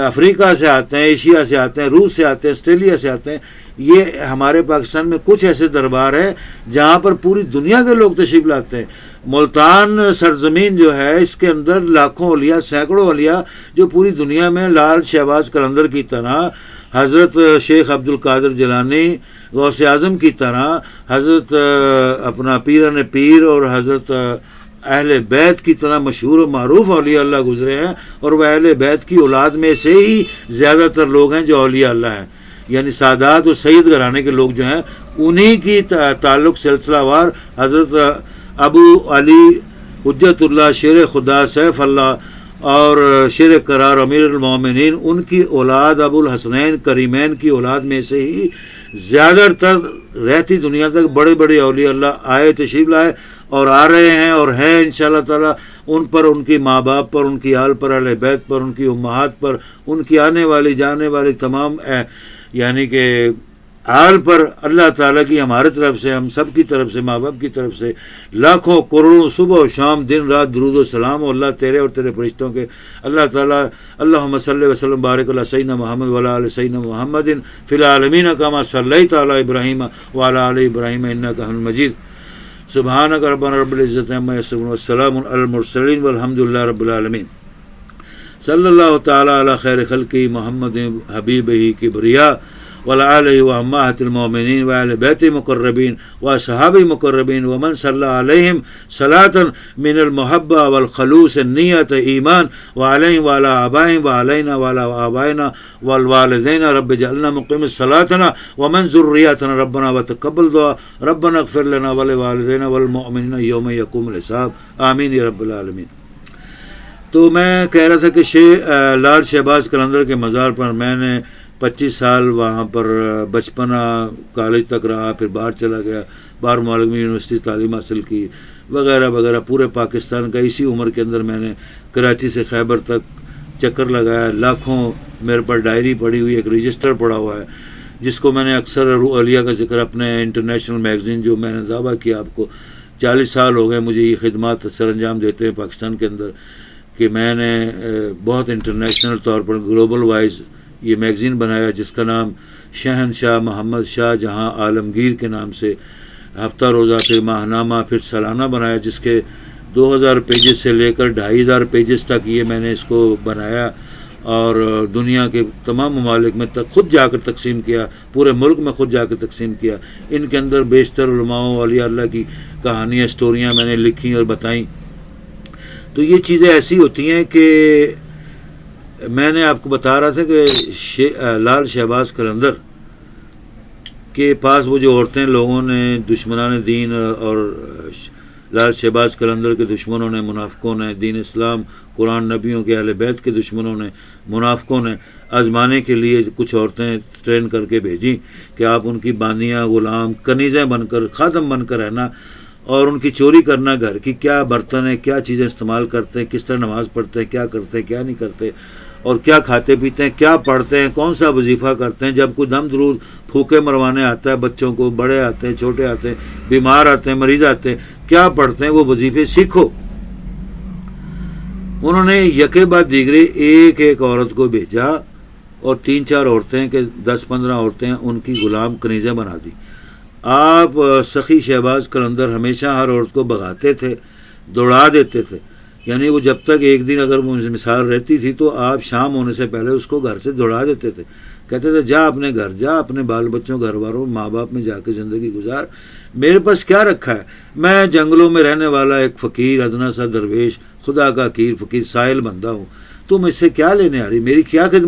افریقہ سے آتے ہیں، ایشیا سے آتے ہیں، روس سے آتے ہیں، آسٹریلیا سے آتے ہیں۔ یہ ہمارے پاکستان میں کچھ ایسے دربار ہیں جہاں پر پوری دنیا کے لوگ تشریف لاتے ہیں۔ ملتان سرزمین جو ہے، اس کے اندر لاکھوں اولیاء، سینکڑوں اولیاء جو پوری دنیا میں لال شہباز قلندر کی طرح، حضرت شیخ عبد القادر جیلانی غوث اعظم کی طرح، حضرت اپنا پیران پیر اور حضرت اہل بیت کی طرح مشہور و معروف اولیاء اللہ گزرے ہیں، اور وہ اہل بیت کی اولاد میں سے ہی زیادہ تر لوگ ہیں جو اولیاء اللہ ہیں، یعنی سادات اور سید گھرانے کے لوگ جو ہیں انہی کی تعلق سلسلہ وار حضرت ابو علی حجت اللہ شیر خدا سیف اللہ اور شیر قرار امیر المومنین، ان کی اولاد ابو الحسنین کریمین کی اولاد میں سے ہی زیادہ تر رہتی دنیا تک بڑے بڑے اولیاء اللہ آئے، تشریف لائے اور آ رہے ہیں اور ہیں انشاءاللہ تعالیٰ۔ ان پر، ان کی ماں باپ پر، ان کی آل پر، اہل بیت پر، ان کی امہات پر، ان کی آنے والی جانے والی تمام یعنی کہ آل پر اللہ تعالیٰ کی ہمارے طرف سے، ہم سب کی طرف سے، ماں باپ کی طرف سے لاکھوں کروڑوں صبح و شام دن رات درود و سلام ہو اللہ تیرے اور تیرے فرشتوں کے۔ اللہ تعالیٰ اللہم صلی وسلم بارک علی سیدنا محمد وعلی آل سیدنا محمد فی العالمین کما صلیت علی ابراہیم وعلی آل ابراہیم انک حمید مجید۔ سبحانک ربنا رب العزت عما یصفون والسلام علی المرسلین والحمد للہ رب العالمین۔ صلی اللہ تعالیٰ علی خیر خلقہ محمد حبیبہ کبریا وعلی آلہ وامہات المؤمنین وعلی بیت مقربین واصحاب مقربین ومن صلی علیہم صلاۃ من المحبہ والخلوص النیت ایمان وعلیہم وعلی آبائہم وعلینا وعلی آبائنا والوالدین رب اجعلنا مقیم صلاتنا ومن ذریاتنا ربنا وتقبل دعا ربنا اغفر لنا ولوالدینا والمؤمنین یوم یقوم الحساب آمین یا رب العالمین۔ تو میں کہہ رہا تھا کہ لال شہباز قلندر کے مزار پر میں نے 25 سال وہاں پر بچپنا کالج تک رہا، پھر باہر چلا گیا، باہر ممالک میں یونیورسٹی تعلیم حاصل کی وغیرہ وغیرہ۔ پورے پاکستان کا اسی عمر کے اندر میں نے کراچی سے خیبر تک چکر لگایا، لاکھوں میرے پر ڈائری پڑی ہوئی، ایک رجسٹر پڑا ہوا ہے جس کو میں نے اکثر اولیاء کا ذکر اپنے انٹرنیشنل میگزین جو میں نے دعویٰ کیا آپ کو، 40 سال ہو گئے مجھے یہ خدمات سر انجام دیتے ہیں پاکستان کے اندر، کہ میں نے بہت انٹرنیشنل طور پر گلوبل وائز یہ میگزین بنایا جس کا نام شہنشاہ محمد شاہ جہاں عالمگیر کے نام سے ہفتہ روزہ، پھر ماہنامہ، پھر سالانہ بنایا، جس کے 2000 پیجز سے لے کر 2500 پیجز تک یہ میں نے اس کو بنایا اور دنیا کے تمام ممالک میں خود جا کر تقسیم کیا، پورے ملک میں خود جا کر تقسیم کیا۔ ان کے اندر بیشتر علماء اولیاء اللہ کی کہانیاں، سٹوریاں میں نے لکھی اور بتائیں۔ تو یہ چیزیں ایسی ہوتی ہیں کہ میں نے آپ کو بتا رہا تھا کہ لال شہباز قلندر کے پاس وہ جو عورتیں لوگوں نے، دشمنان دین اور لال شہباز قلندر کے دشمنوں نے، منافقوں نے، دین اسلام، قرآن، نبیوں کے اہل بیت کے دشمنوں نے، منافقوں نے آزمانے کے لیے کچھ عورتیں ٹرین کر کے بھیجیں کہ آپ ان کی باندیاں، غلام، کنیزیں بن کر، خادم بن کر رہنا اور ان کی چوری کرنا، گھر کی کیا برتن ہیں، کیا چیزیں استعمال کرتے ہیں، کس طرح نماز پڑھتے ہیں، کیا کرتے ہیں، کیا نہیں کرتے، اور کیا کھاتے پیتے ہیں، کیا پڑھتے ہیں، کون سا وظیفہ کرتے ہیں، جب کوئی دم درود پھوکے مروانے آتا ہے بچوں کو، بڑے آتے ہیں، چھوٹے آتے ہیں، بیمار آتے ہیں، مریض آتے ہیں، کیا پڑھتے ہیں، وہ وظیفے سیکھو۔ انہوں نے یکے بعد دیگرے ایک ایک عورت کو بھیجا اور 3-4 عورتیں کہ 10-15 عورتیں ان کی غلام کنیزیں بنا دی۔ آپ سخی شہباز قلندر ہمیشہ ہر عورت کو بھگاتے تھے، دوڑا دیتے تھے، یعنی وہ جب تک ایک دن اگر مثال رہتی تھی تو آپ شام ہونے سے پہلے اس کو گھر سے دوڑا دیتے تھے، کہتے تھے جا اپنے گھر جا، اپنے بال بچوں گھر والوں ماں باپ میں جا کے زندگی گزار، میرے پاس کیا رکھا ہے، میں جنگلوں میں رہنے والا ایک فقیر ادنا سا درویش، خدا کا حقیر فقیر سائل بندہ ہوں، تم اس سے کیا لینے آ رہی، میری کیا خدمت